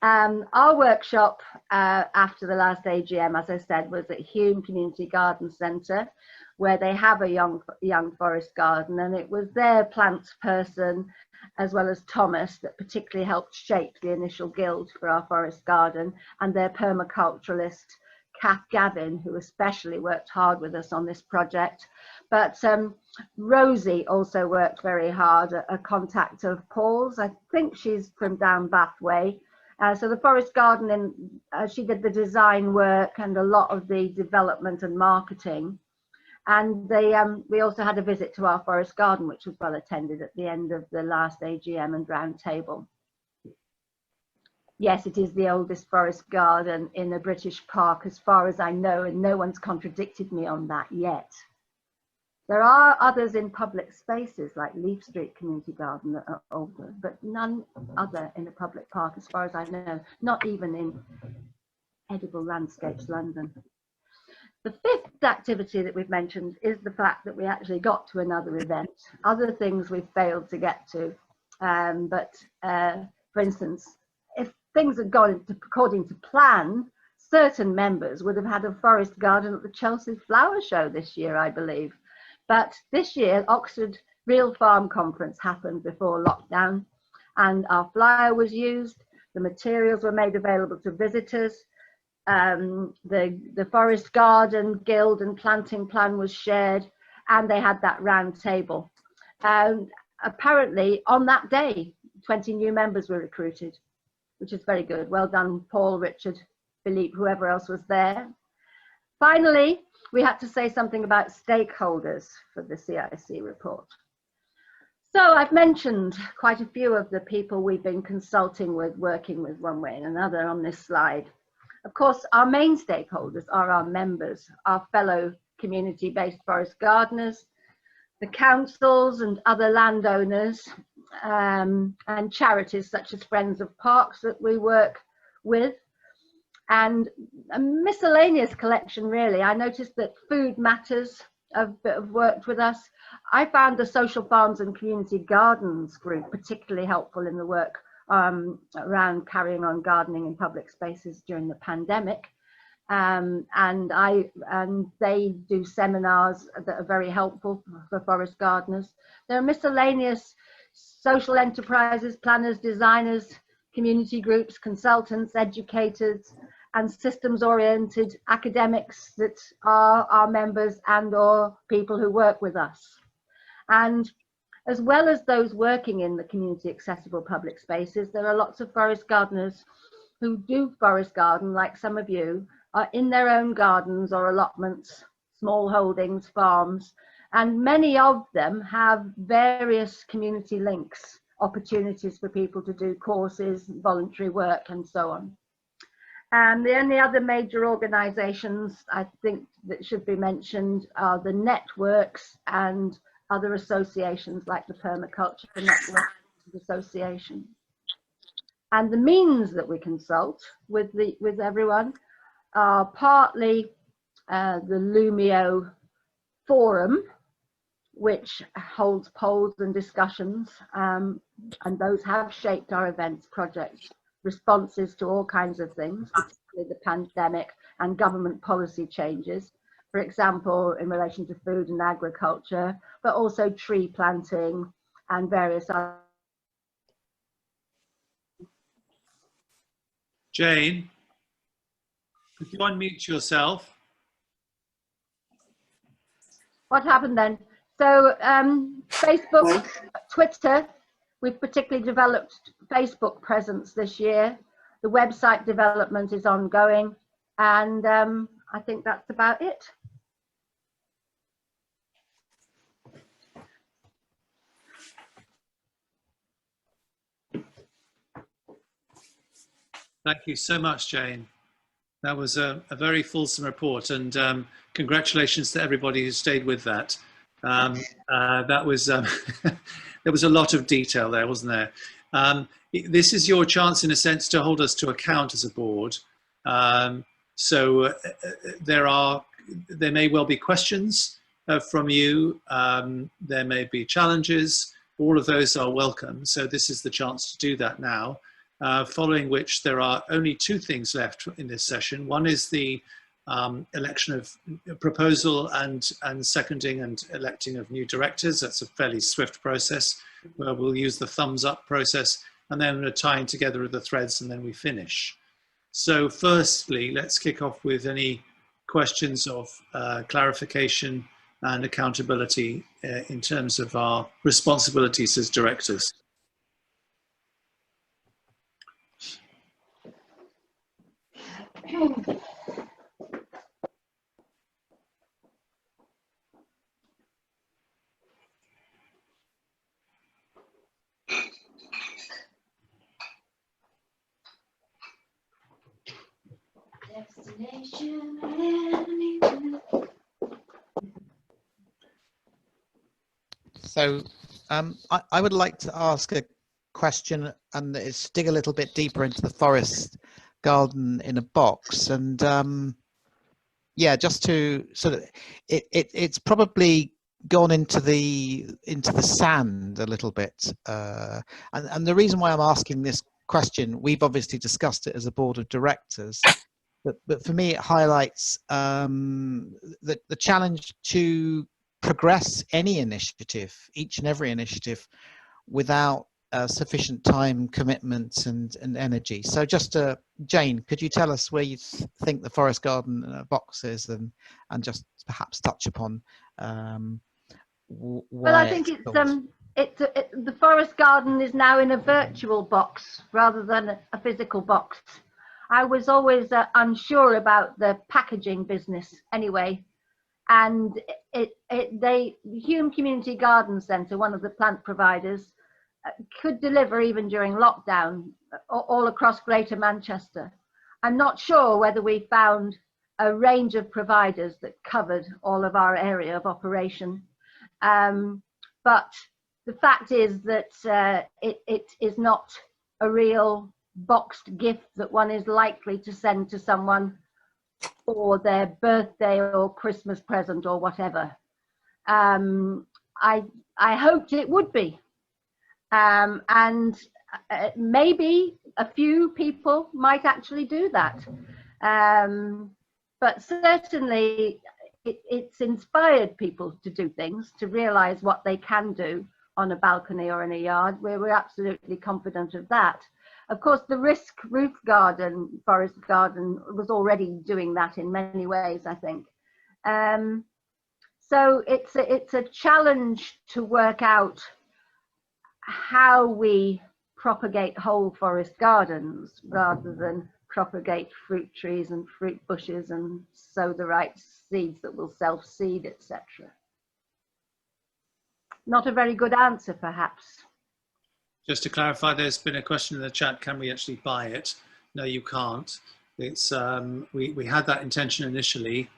Speaker 7: Our workshop after the last AGM, as I said, was at Hume Community Garden Centre, where they have a young forest garden, and it was their plants person, as well as Thomas, that particularly helped shape the initial guild for our forest garden, and their permaculturalist, Kath Gavin, who especially worked hard with us on this project. But Rosie also worked very hard, a contact of Paul's. I think she's from down Bath Way. So the forest garden, she did the design work and a lot of the development and marketing. And we also had a visit to our forest garden, which was well attended at the end of the last AGM and round table. Yes, it is the oldest forest garden in a British park, as far as I know, and no one's contradicted me on that yet. There are others in public spaces like Leaf Street Community Garden that are older, but none other in a public park, as far as I know, not even in Edible Landscapes London. The 5th activity that we've mentioned is the fact that we actually got to another event. Other things we've failed to get to, for instance, if things had gone according to plan, certain members would have had a forest garden at the Chelsea Flower Show this year, I believe. But this year, Oxford Real Farm Conference happened before lockdown, and our flyer was used. The materials were made available to visitors. The Forest Garden Guild and Planting Plan was shared, and they had that round table. Apparently, on that day, 20 new members were recruited, which is very good. Well done, Paul, Richard, Philippe, whoever else was there. Finally, we had to say something about stakeholders for the CIC report. So I've mentioned quite a few of the people we've been consulting with, working with one way and another on this slide. Of course, our main stakeholders are our members, our fellow community-based forest gardeners, the councils and other landowners, and charities such as Friends of Parks that we work with, and a miscellaneous collection, really. I noticed that Food Matters have worked with us. I found the Social Farms and Community Gardens group particularly helpful in the work around carrying on gardening in public spaces during the pandemic. And they do seminars that are very helpful for forest gardeners. There are miscellaneous social enterprises, planners, designers, community groups, consultants, educators, and systems-oriented academics that are our members and or people who work with us. And as well as those working in the community accessible public spaces, there are lots of forest gardeners who do forest garden, like some of you, are in their own gardens or allotments, small holdings, farms, and many of them have various community links, opportunities for people to do courses, voluntary work, and so on. And the only other major organisations I think that should be mentioned are the networks and other associations like the Permaculture Network Association. And the means that we consult with everyone are partly the Lumio Forum, which holds polls and discussions, and those have shaped our events projects, responses to all kinds of things, particularly the pandemic and government policy changes. for example, in relation to food and agriculture, but also tree planting and various other.
Speaker 2: Jane, could you unmute yourself?
Speaker 7: What happened then? So Facebook, Twitter, we've particularly developed Facebook presence this year. The website development is ongoing, and I think that's about it.
Speaker 2: Thank you so much, Jane. That was a very fulsome report, and congratulations to everybody who stayed with that. That was there was a lot of detail there, wasn't there? This is your chance, in a sense, to hold us to account as a board. So there may well be questions from you. There may be challenges. All of those are welcome. So this is the chance to do that now. Following which, there are only two things left in this session. One is the election of proposal and seconding and electing of new directors. That's a fairly swift process where we'll use the thumbs up process, and then we're tying together the threads, and then we finish. So firstly, let's kick off with any questions of clarification and accountability in terms of our responsibilities as directors.
Speaker 1: So I would like to ask a question, and it's dig a little bit deeper into the forest garden in a box. And yeah, just to sort of, it's probably gone into the sand a little bit. And the reason why I'm asking this question, we've obviously discussed it as a board of directors, but for me it highlights the challenge to progress any initiative, each and every initiative, without sufficient time, commitment, and energy. So just Jane, could you tell us where you think the forest garden box is, and just perhaps touch upon why?
Speaker 7: Well, I think the forest garden is now in a virtual box rather than a physical box. I was always unsure about the packaging business anyway. And the Hume Community Garden Centre, one of the plant providers, could deliver even during lockdown all across Greater Manchester. I'm not sure whether we found a range of providers that covered all of our area of operation. But the fact is that it is not a real boxed gift that one is likely to send to someone for their birthday or Christmas present or whatever. I hoped it would be. And maybe a few people might actually do that. But certainly it's inspired people to do things, to realize what they can do on a balcony or in a yard, where we're absolutely confident of that. Of course, the Risk Roof Garden, Forest Garden, was already doing that in many ways, I think. So it's a challenge to work out how we propagate whole forest gardens rather than propagate fruit trees and fruit bushes and sow the right seeds that will self-seed, etc. Not a very good answer, perhaps.
Speaker 2: Just to clarify, there's been a question in the chat, can we actually buy it? No, you can't. It's we had that intention initially,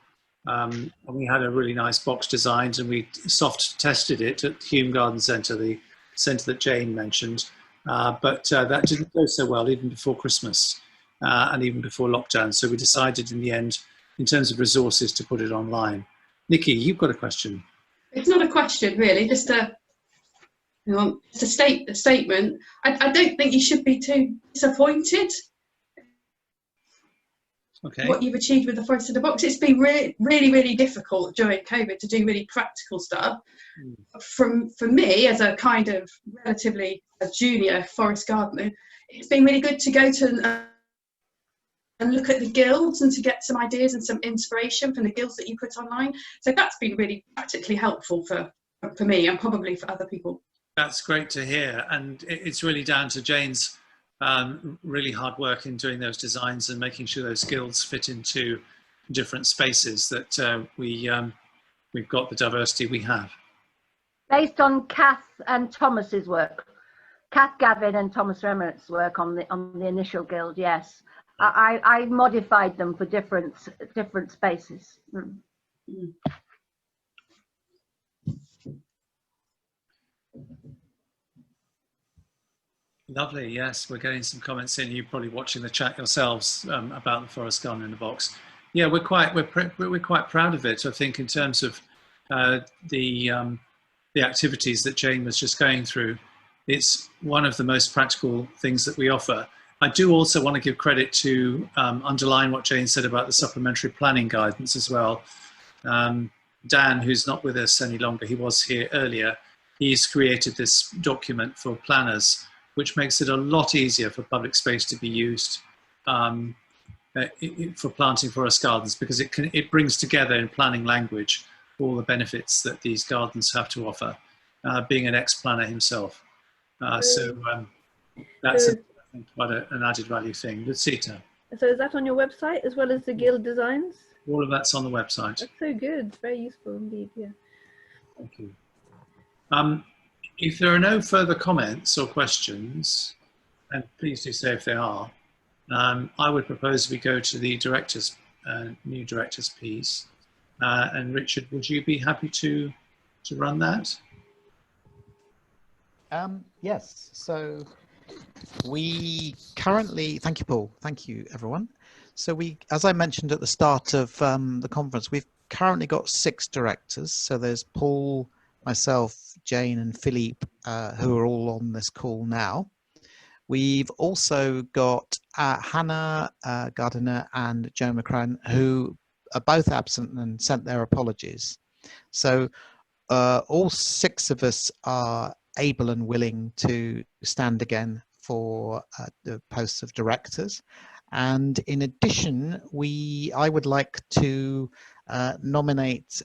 Speaker 2: and we had a really nice box designed, and we soft tested it at Hume Garden Centre, the centre that Jane mentioned, but that didn't go so well even before Christmas and even before lockdown. So we decided in the end, in terms of resources, to put it online. Nikki, you've got a question.
Speaker 4: It's not a question really, just a statement. I don't think you should be too disappointed.
Speaker 2: Okay.
Speaker 4: what you've achieved with the Forest in the Box. It's been really difficult during COVID to do really practical stuff. For me, as a kind of relatively junior forest gardener, it's been really good to go to and look at the guilds and to get some ideas and some inspiration from the guilds that you put online. So that's been really practically helpful for me and probably for other people.
Speaker 2: That's great to hear, and it's really down to Jane's really hard work in doing those designs and making sure those guilds fit into different spaces that we've got the diversity we have.
Speaker 7: Based on Kath and Thomas's work, Kath Gavin and Thomas Remmert's work on the initial guild, yes. I modified them for different spaces.
Speaker 2: Lovely. Yes, we're getting some comments in. You're probably watching the chat yourselves about the Forest Garden in the Box. Yeah, we're quite proud of it. I think in terms of the activities that Jane was just going through, it's one of the most practical things that we offer. I do also want to give credit to underline what Jane said about the supplementary planning guidance as well. Dan, who's not with us any longer, he was here earlier, he's created this document for planners, which makes it a lot easier for public space to be used for planting forest gardens, because it brings together in planning language all the benefits that these gardens have to offer, being an ex-planner himself. So that's I think quite an added value thing. Lucita.
Speaker 5: So is that on your website as well as the guild designs?
Speaker 2: All of that's on the website.
Speaker 5: That's so good. Very useful indeed. Yeah.
Speaker 2: Thank you. If there are no further comments or questions, and please do say if there are, I would propose we go to the director's new director's piece. And Richard, would you be happy to run that?
Speaker 1: Yes. So we currently, thank you, Paul. Thank you, everyone. So as I mentioned at the start of the conference, we've currently got 6 directors. So there's Paul, myself, Jane and Philippe, who are all on this call now. We've also got Hannah Gardiner and Joe McCrone, who are both absent and sent their apologies. So all 6 of us are able and willing to stand again for the posts of directors. And in addition, I would like to nominate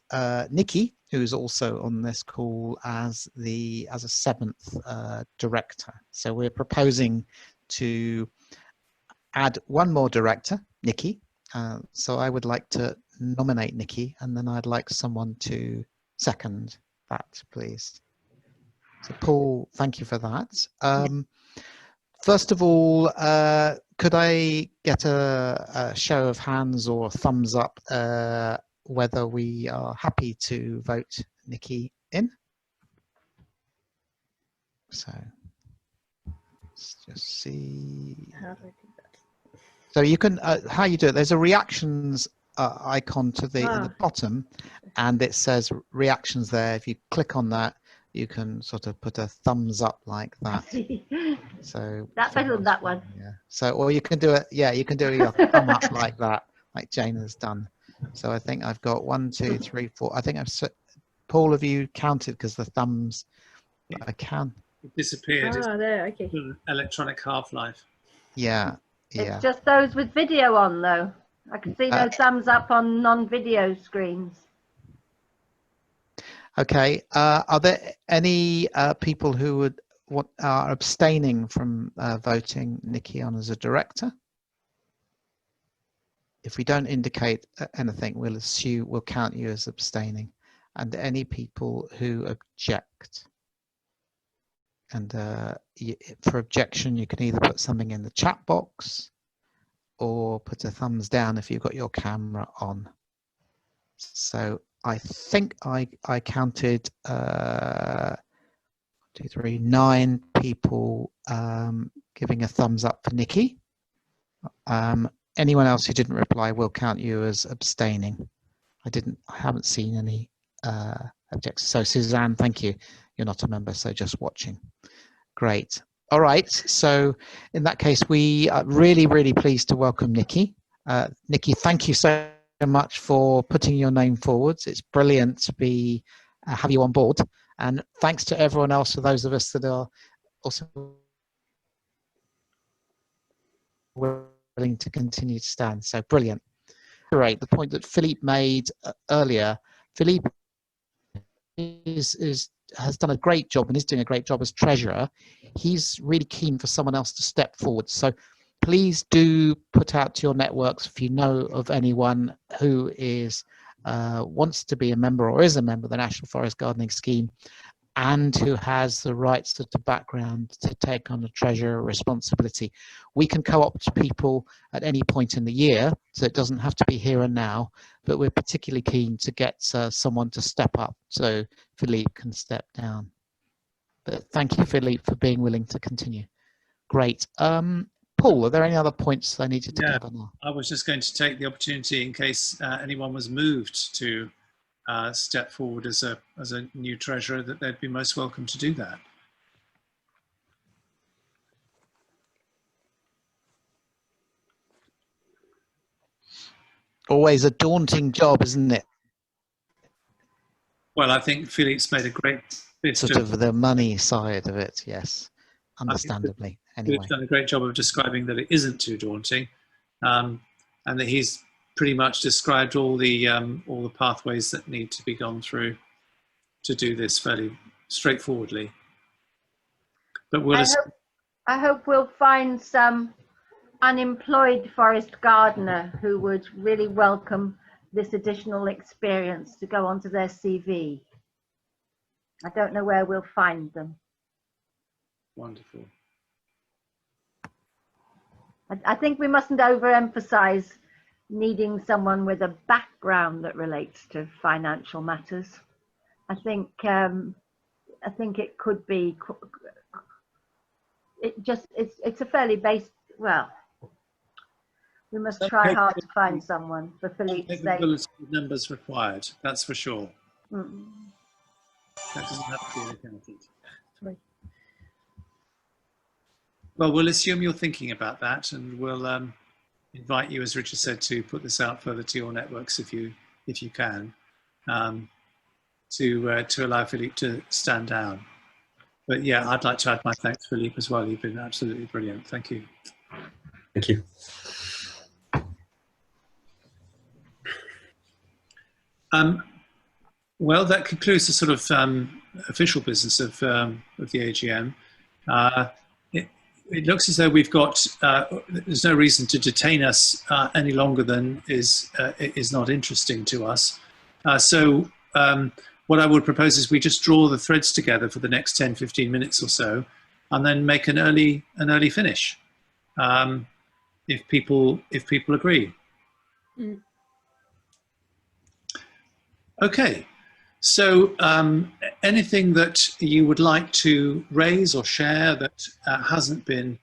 Speaker 1: Nikki, who's also on this call, as a 7th director. So we're proposing to add one more director, Nikki. So I would like to nominate Nikki, and then I'd like someone to second that, please. So Paul, thank you for that. First of all, could I get a show of hands or thumbs up whether we are happy to vote Nikki in? So let's just see.
Speaker 5: How do I do that?
Speaker 1: So you can, how you do it, there's a reactions icon to the bottom, and it says reactions there. If you click on that, you can sort of put a thumbs up like that. So
Speaker 7: that's better than that one.
Speaker 1: Yeah. So, or you can do it. Yeah, you can do your thumb up like that, like Jane has done. So I think I've got 1, 2, 3, 4. I think Paul, have you counted? Because the thumbs, I can.
Speaker 2: It disappeared.
Speaker 5: There. Okay.
Speaker 2: Electronic half-life.
Speaker 1: Yeah.
Speaker 7: It's just those with video on, though. I can see no thumbs up on non-video screens.
Speaker 1: Okay. Are there any people who are abstaining from voting Nikki on as a director? If we don't indicate anything, we'll count you as abstaining. And any people who object. And for objection, you can either put something in the chat box or put a thumbs down if you've got your camera on. So I think I counted 1, 2, 3, 9 people giving a thumbs up for Nikki. Anyone else who didn't reply, will count you as abstaining. I haven't seen any objections. So Suzanne, thank you. You're not a member, so just watching. Great. All right. So in that case, we are really, really pleased to welcome Nikki Nikki, thank you so much for putting your name forwards. It's brilliant to be have you on board, and thanks to everyone else, for those of us that are also willing to continue to stand. So brilliant. Great. The point that Philippe made earlier, Philippe has done a great job and is doing a great job as treasurer. He's really keen for someone else to step forward. So please do put out to your networks if you know of anyone who is wants to be a member or is a member of the National Forest Gardening Scheme and who has the right sort of background to take on a treasurer responsibility. We can co-opt people at any point in the year, so it doesn't have to be here and now, but we're particularly keen to get someone to step up so Philippe can step down. But thank you, Philippe, for being willing to continue. Great. Paul, are there any other points I needed to cover now?
Speaker 2: I was just going to take the opportunity in case anyone was moved to step forward as a new treasurer, that they'd be most welcome to do that.
Speaker 1: Always a daunting job, isn't it?
Speaker 2: Well, I think Philippe's made a great bit
Speaker 1: sort of the money side of it, yes, understandably. Anyway,
Speaker 2: Philippe's done a great job of describing that it isn't too daunting, and that he's pretty much described all the pathways that need to be gone through to do this fairly straightforwardly. But
Speaker 7: I hope we'll find some unemployed forest gardener who would really welcome this additional experience to go onto their CV. I don't know where we'll find them.
Speaker 2: Wonderful.
Speaker 7: I think we mustn't overemphasize needing someone with a background that relates to financial matters. I think it could be. It's a fairly base. Well, we must try hard to find someone for Philippe's sake.
Speaker 2: Numbers required. That's for sure.
Speaker 7: Mm.
Speaker 2: That doesn't have to be an accountant.
Speaker 7: Sorry.
Speaker 2: Well, we'll assume you're thinking about that, and we'll invite you, as Richard said, to put this out further to your networks if you can, to allow Philippe to stand down. But yeah, I'd like to add my thanks, Philippe, as well. You've been absolutely brilliant. Thank you.
Speaker 10: Thank you.
Speaker 2: Well, that concludes the sort of official business of the AGM. It looks as though we've got, there's no reason to detain us any longer than is not interesting to us. So what I would propose is we just draw the threads together for the next 10, 15 minutes or so, and then make an early finish, if people agree.
Speaker 5: Mm.
Speaker 2: Okay. So anything that you would like to raise or share that hasn't been,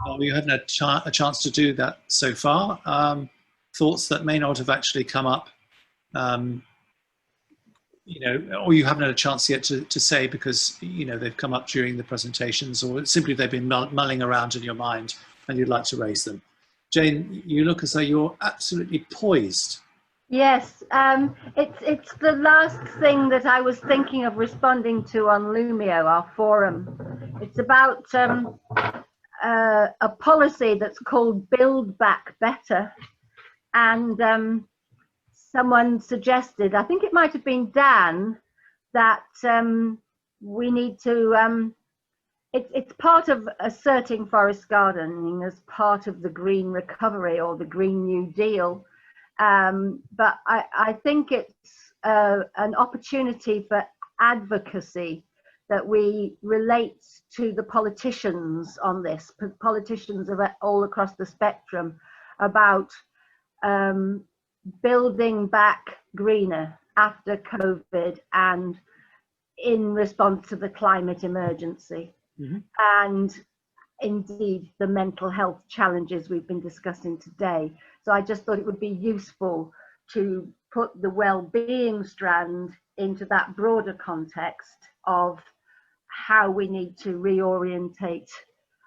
Speaker 2: or you haven't had a chance to do that so far, thoughts that may not have actually come up, you know, or you haven't had a chance yet to say because, you know, they've come up during the presentations, or simply they've been mulling around in your mind and you'd like to raise them. Jane, you look as though you're absolutely poised.
Speaker 7: Yes, it's the last thing that I was thinking of responding to on Lumio, our forum. It's about a policy that's called Build Back Better, and someone suggested, I think it might have been Dan, that we need to, it's part of asserting forest gardening as part of the green recovery or the Green New Deal. But I think it's an opportunity for advocacy that we relate to the politicians on this, politicians all across the spectrum, about building back greener after COVID and in response to the climate emergency. Mm-hmm. And indeed the mental health challenges we've been discussing today. So I just thought it would be useful to put the well-being strand into that broader context of how we need to reorientate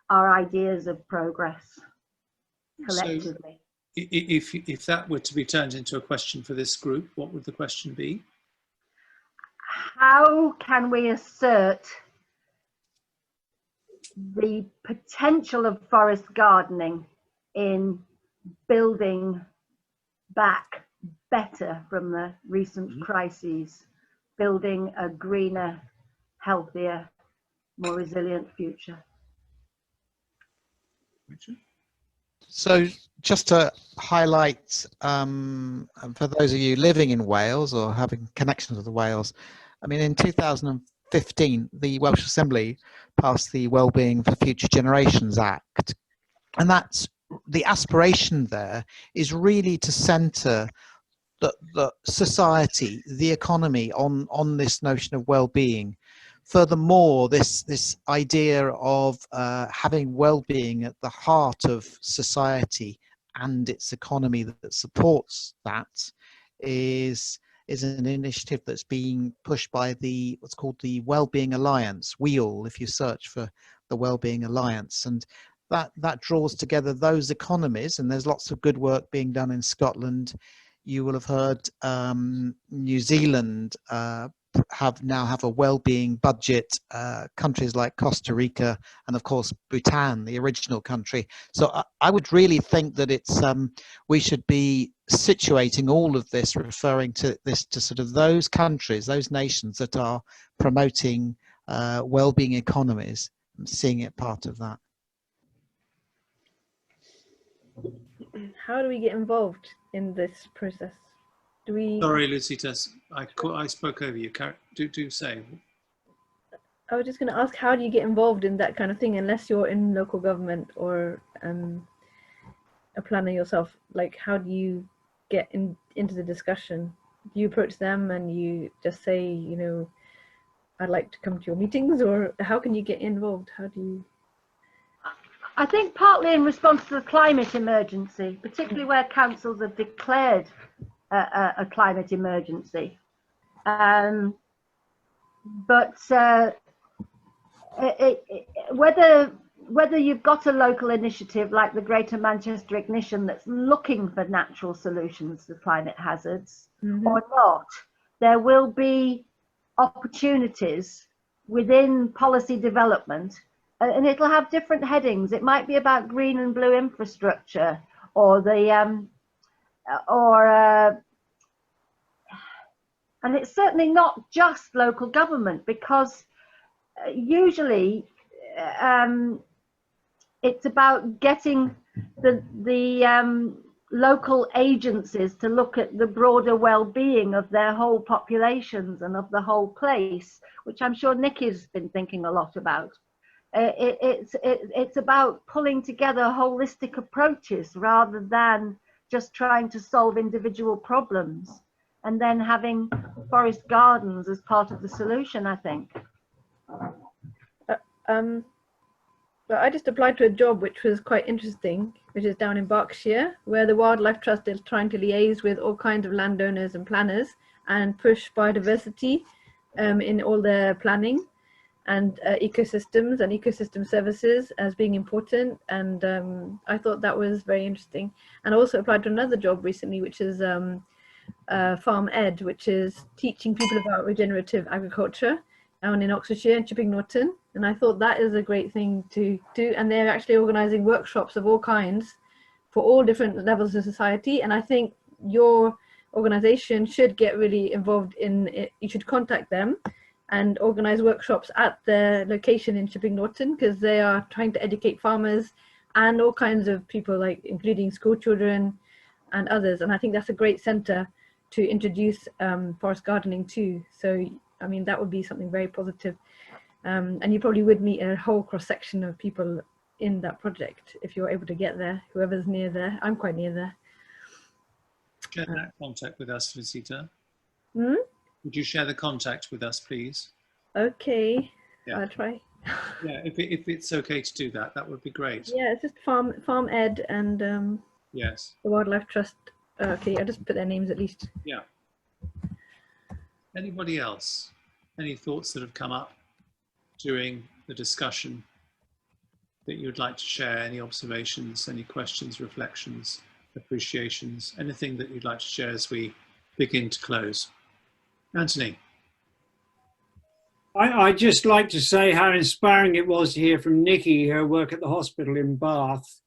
Speaker 7: our ideas of progress collectively.
Speaker 2: if that were to be turned into a question for this group, what would the question be?
Speaker 7: How can we assert the potential of forest gardening in building back better from the recent crises, building a greener, healthier, more resilient future?
Speaker 2: Richard?
Speaker 1: So just to highlight, for those of you living in Wales or having connections with Wales, I mean, in 2015, the Welsh Assembly passed the Wellbeing for Future Generations Act. And that's the aspiration there is really to centre the society, the economy on this notion of well-being. Furthermore, this idea of having well-being at the heart of society and its economy that supports that is an initiative that's being pushed by the what's called the Wellbeing Alliance, WEAL, if you search for the Wellbeing Alliance. And that draws together those economies, and there's lots of good work being done in Scotland. You will have heard New Zealand now have a well-being budget, countries like Costa Rica and of course Bhutan, the original country. So I would really think that it's we should be situating all of this, referring to this to sort of those countries, those nations that are promoting well-being economies, and seeing it part of that.
Speaker 5: How do we get involved in this process? Do we?
Speaker 2: Sorry, Lucita, I spoke over you. Do say.
Speaker 5: I was just going to ask, how do you get involved in that kind of thing unless you're in local government or a planner yourself? Like, how do you get into the discussion? Do you approach them and you just say, you know, I'd like to come to your meetings, or how can you get involved? How do you?
Speaker 7: I think partly in response to the climate emergency, particularly where councils have declared a climate emergency. But whether you've got a local initiative like the Greater Manchester Ignition that's looking for natural solutions to climate hazards or not, there will be opportunities within policy development, and it'll have different headings. It might be about green and blue infrastructure, or the and it's certainly not just local government, because usually it's about getting the local agencies to look at the broader well-being of their whole populations and of the whole place, which I'm sure Nikki's been thinking a lot about. It's about pulling together holistic approaches rather than just trying to solve individual problems, and then having forest gardens as part of the solution, I think.
Speaker 5: But I just applied to a job which was quite interesting, which is down in Berkshire, where the Wildlife Trust is trying to liaise with all kinds of landowners and planners and push biodiversity in all their planning, and ecosystems and ecosystem services as being important. And I thought that was very interesting. And I also applied to another job recently, which is Farm Ed, which is teaching people about regenerative agriculture down in Oxfordshire and Chipping Norton. And I thought that is a great thing to do. And they're actually organising workshops of all kinds for all different levels of society. And I think your organisation should get really involved in it. You should contact them and organise workshops at their location in Chipping Norton, because they are trying to educate farmers and all kinds of people, like including school children and others. And I think that's a great centre to introduce forest gardening to. So, I mean, that would be something very positive. And you probably would meet a whole cross-section of people in that project if you're able to get there, whoever's near there. I'm quite near there.
Speaker 2: Share that contact with us, Lucita.
Speaker 5: Hmm?
Speaker 2: Would you share the contact with us, please?
Speaker 5: Okay,
Speaker 2: Yeah.
Speaker 5: I'll try.
Speaker 2: Yeah, if it's okay to do that, that would be great.
Speaker 5: Yeah, it's just Farm Ed and
Speaker 2: yes,
Speaker 5: the Wildlife Trust. Okay, I'll just put their names at least.
Speaker 2: Yeah. Anybody else? Any thoughts that have come up during the discussion that you would like to share? Any observations, any questions, reflections appreciations. Anything that you'd like to share as we begin to close? Anthony.
Speaker 9: I'd just like to say how inspiring it was to hear from Nikki, her work at the hospital in Bath,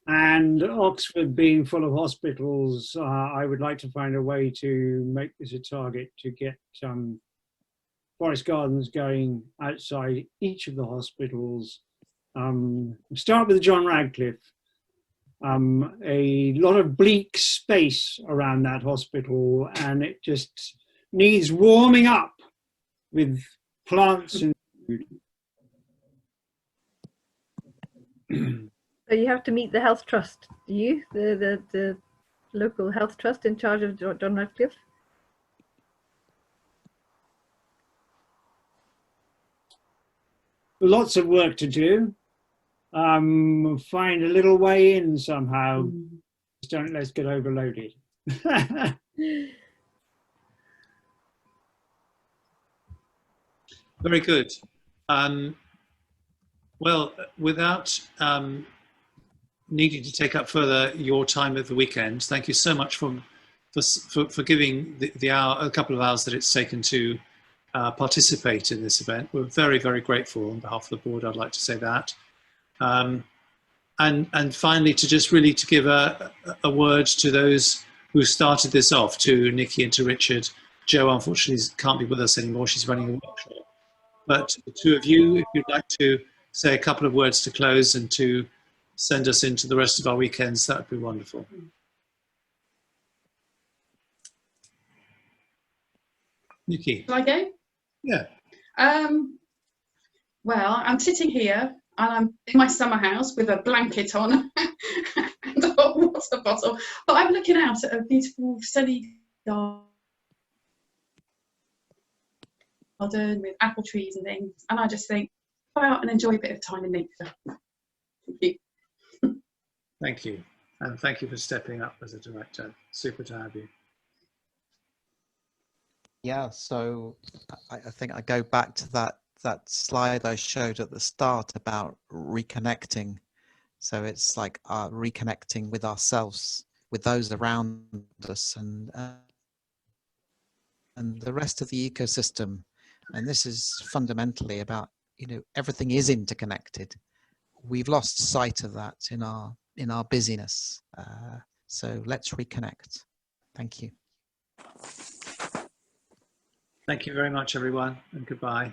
Speaker 9: and Oxford being full of hospitals. I would like to find a way to make this a target to get forest gardens going outside each of the hospitals. Start with John Radcliffe. A lot of bleak space around that hospital, and it just needs warming up with plants and food.
Speaker 5: So you have to meet the health trust, do you? The local health trust in charge of John Radcliffe?
Speaker 9: Lots of work to do. Find a little way in somehow. Just don't let's get overloaded.
Speaker 2: Very good. Well, without needing to take up further your time of the weekend, thank you so much for giving the hour, a couple of hours that it's taken to participate in this event. We're very, very grateful on behalf of the board. I'd like to say that. And finally, to just really to give a word to those who started this off, to Nikki and to Richard. Jo, unfortunately, can't be with us anymore. She's running a workshop. But the two of you, if you'd like to say a couple of words to close and to send us into the rest of our weekends, that would be wonderful. Nikki.
Speaker 4: Shall I go?
Speaker 2: Yeah.
Speaker 4: Well, I'm sitting here and I'm in my summer house with a blanket on and a hot water bottle, but I'm looking out at a beautiful sunny garden with apple trees and things, and I just think, go out and enjoy a bit of time in nature. Thank you.
Speaker 2: Thank you. And thank you for stepping up as a director. Super to have you.
Speaker 1: Yeah, so I think I go back to that slide I showed at the start about reconnecting. So it's like reconnecting with ourselves, with those around us, and the rest of the ecosystem. And this is fundamentally about, everything is interconnected. We've lost sight of that in our busyness. So let's reconnect. Thank you.
Speaker 2: Thank you very much, everyone, and goodbye.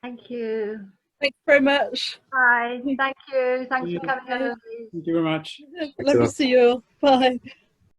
Speaker 7: Thank you.
Speaker 8: Thanks very much.
Speaker 7: Bye. Thank you. Thanks for coming.
Speaker 9: Thank you very much.
Speaker 8: Love to see you all. Bye.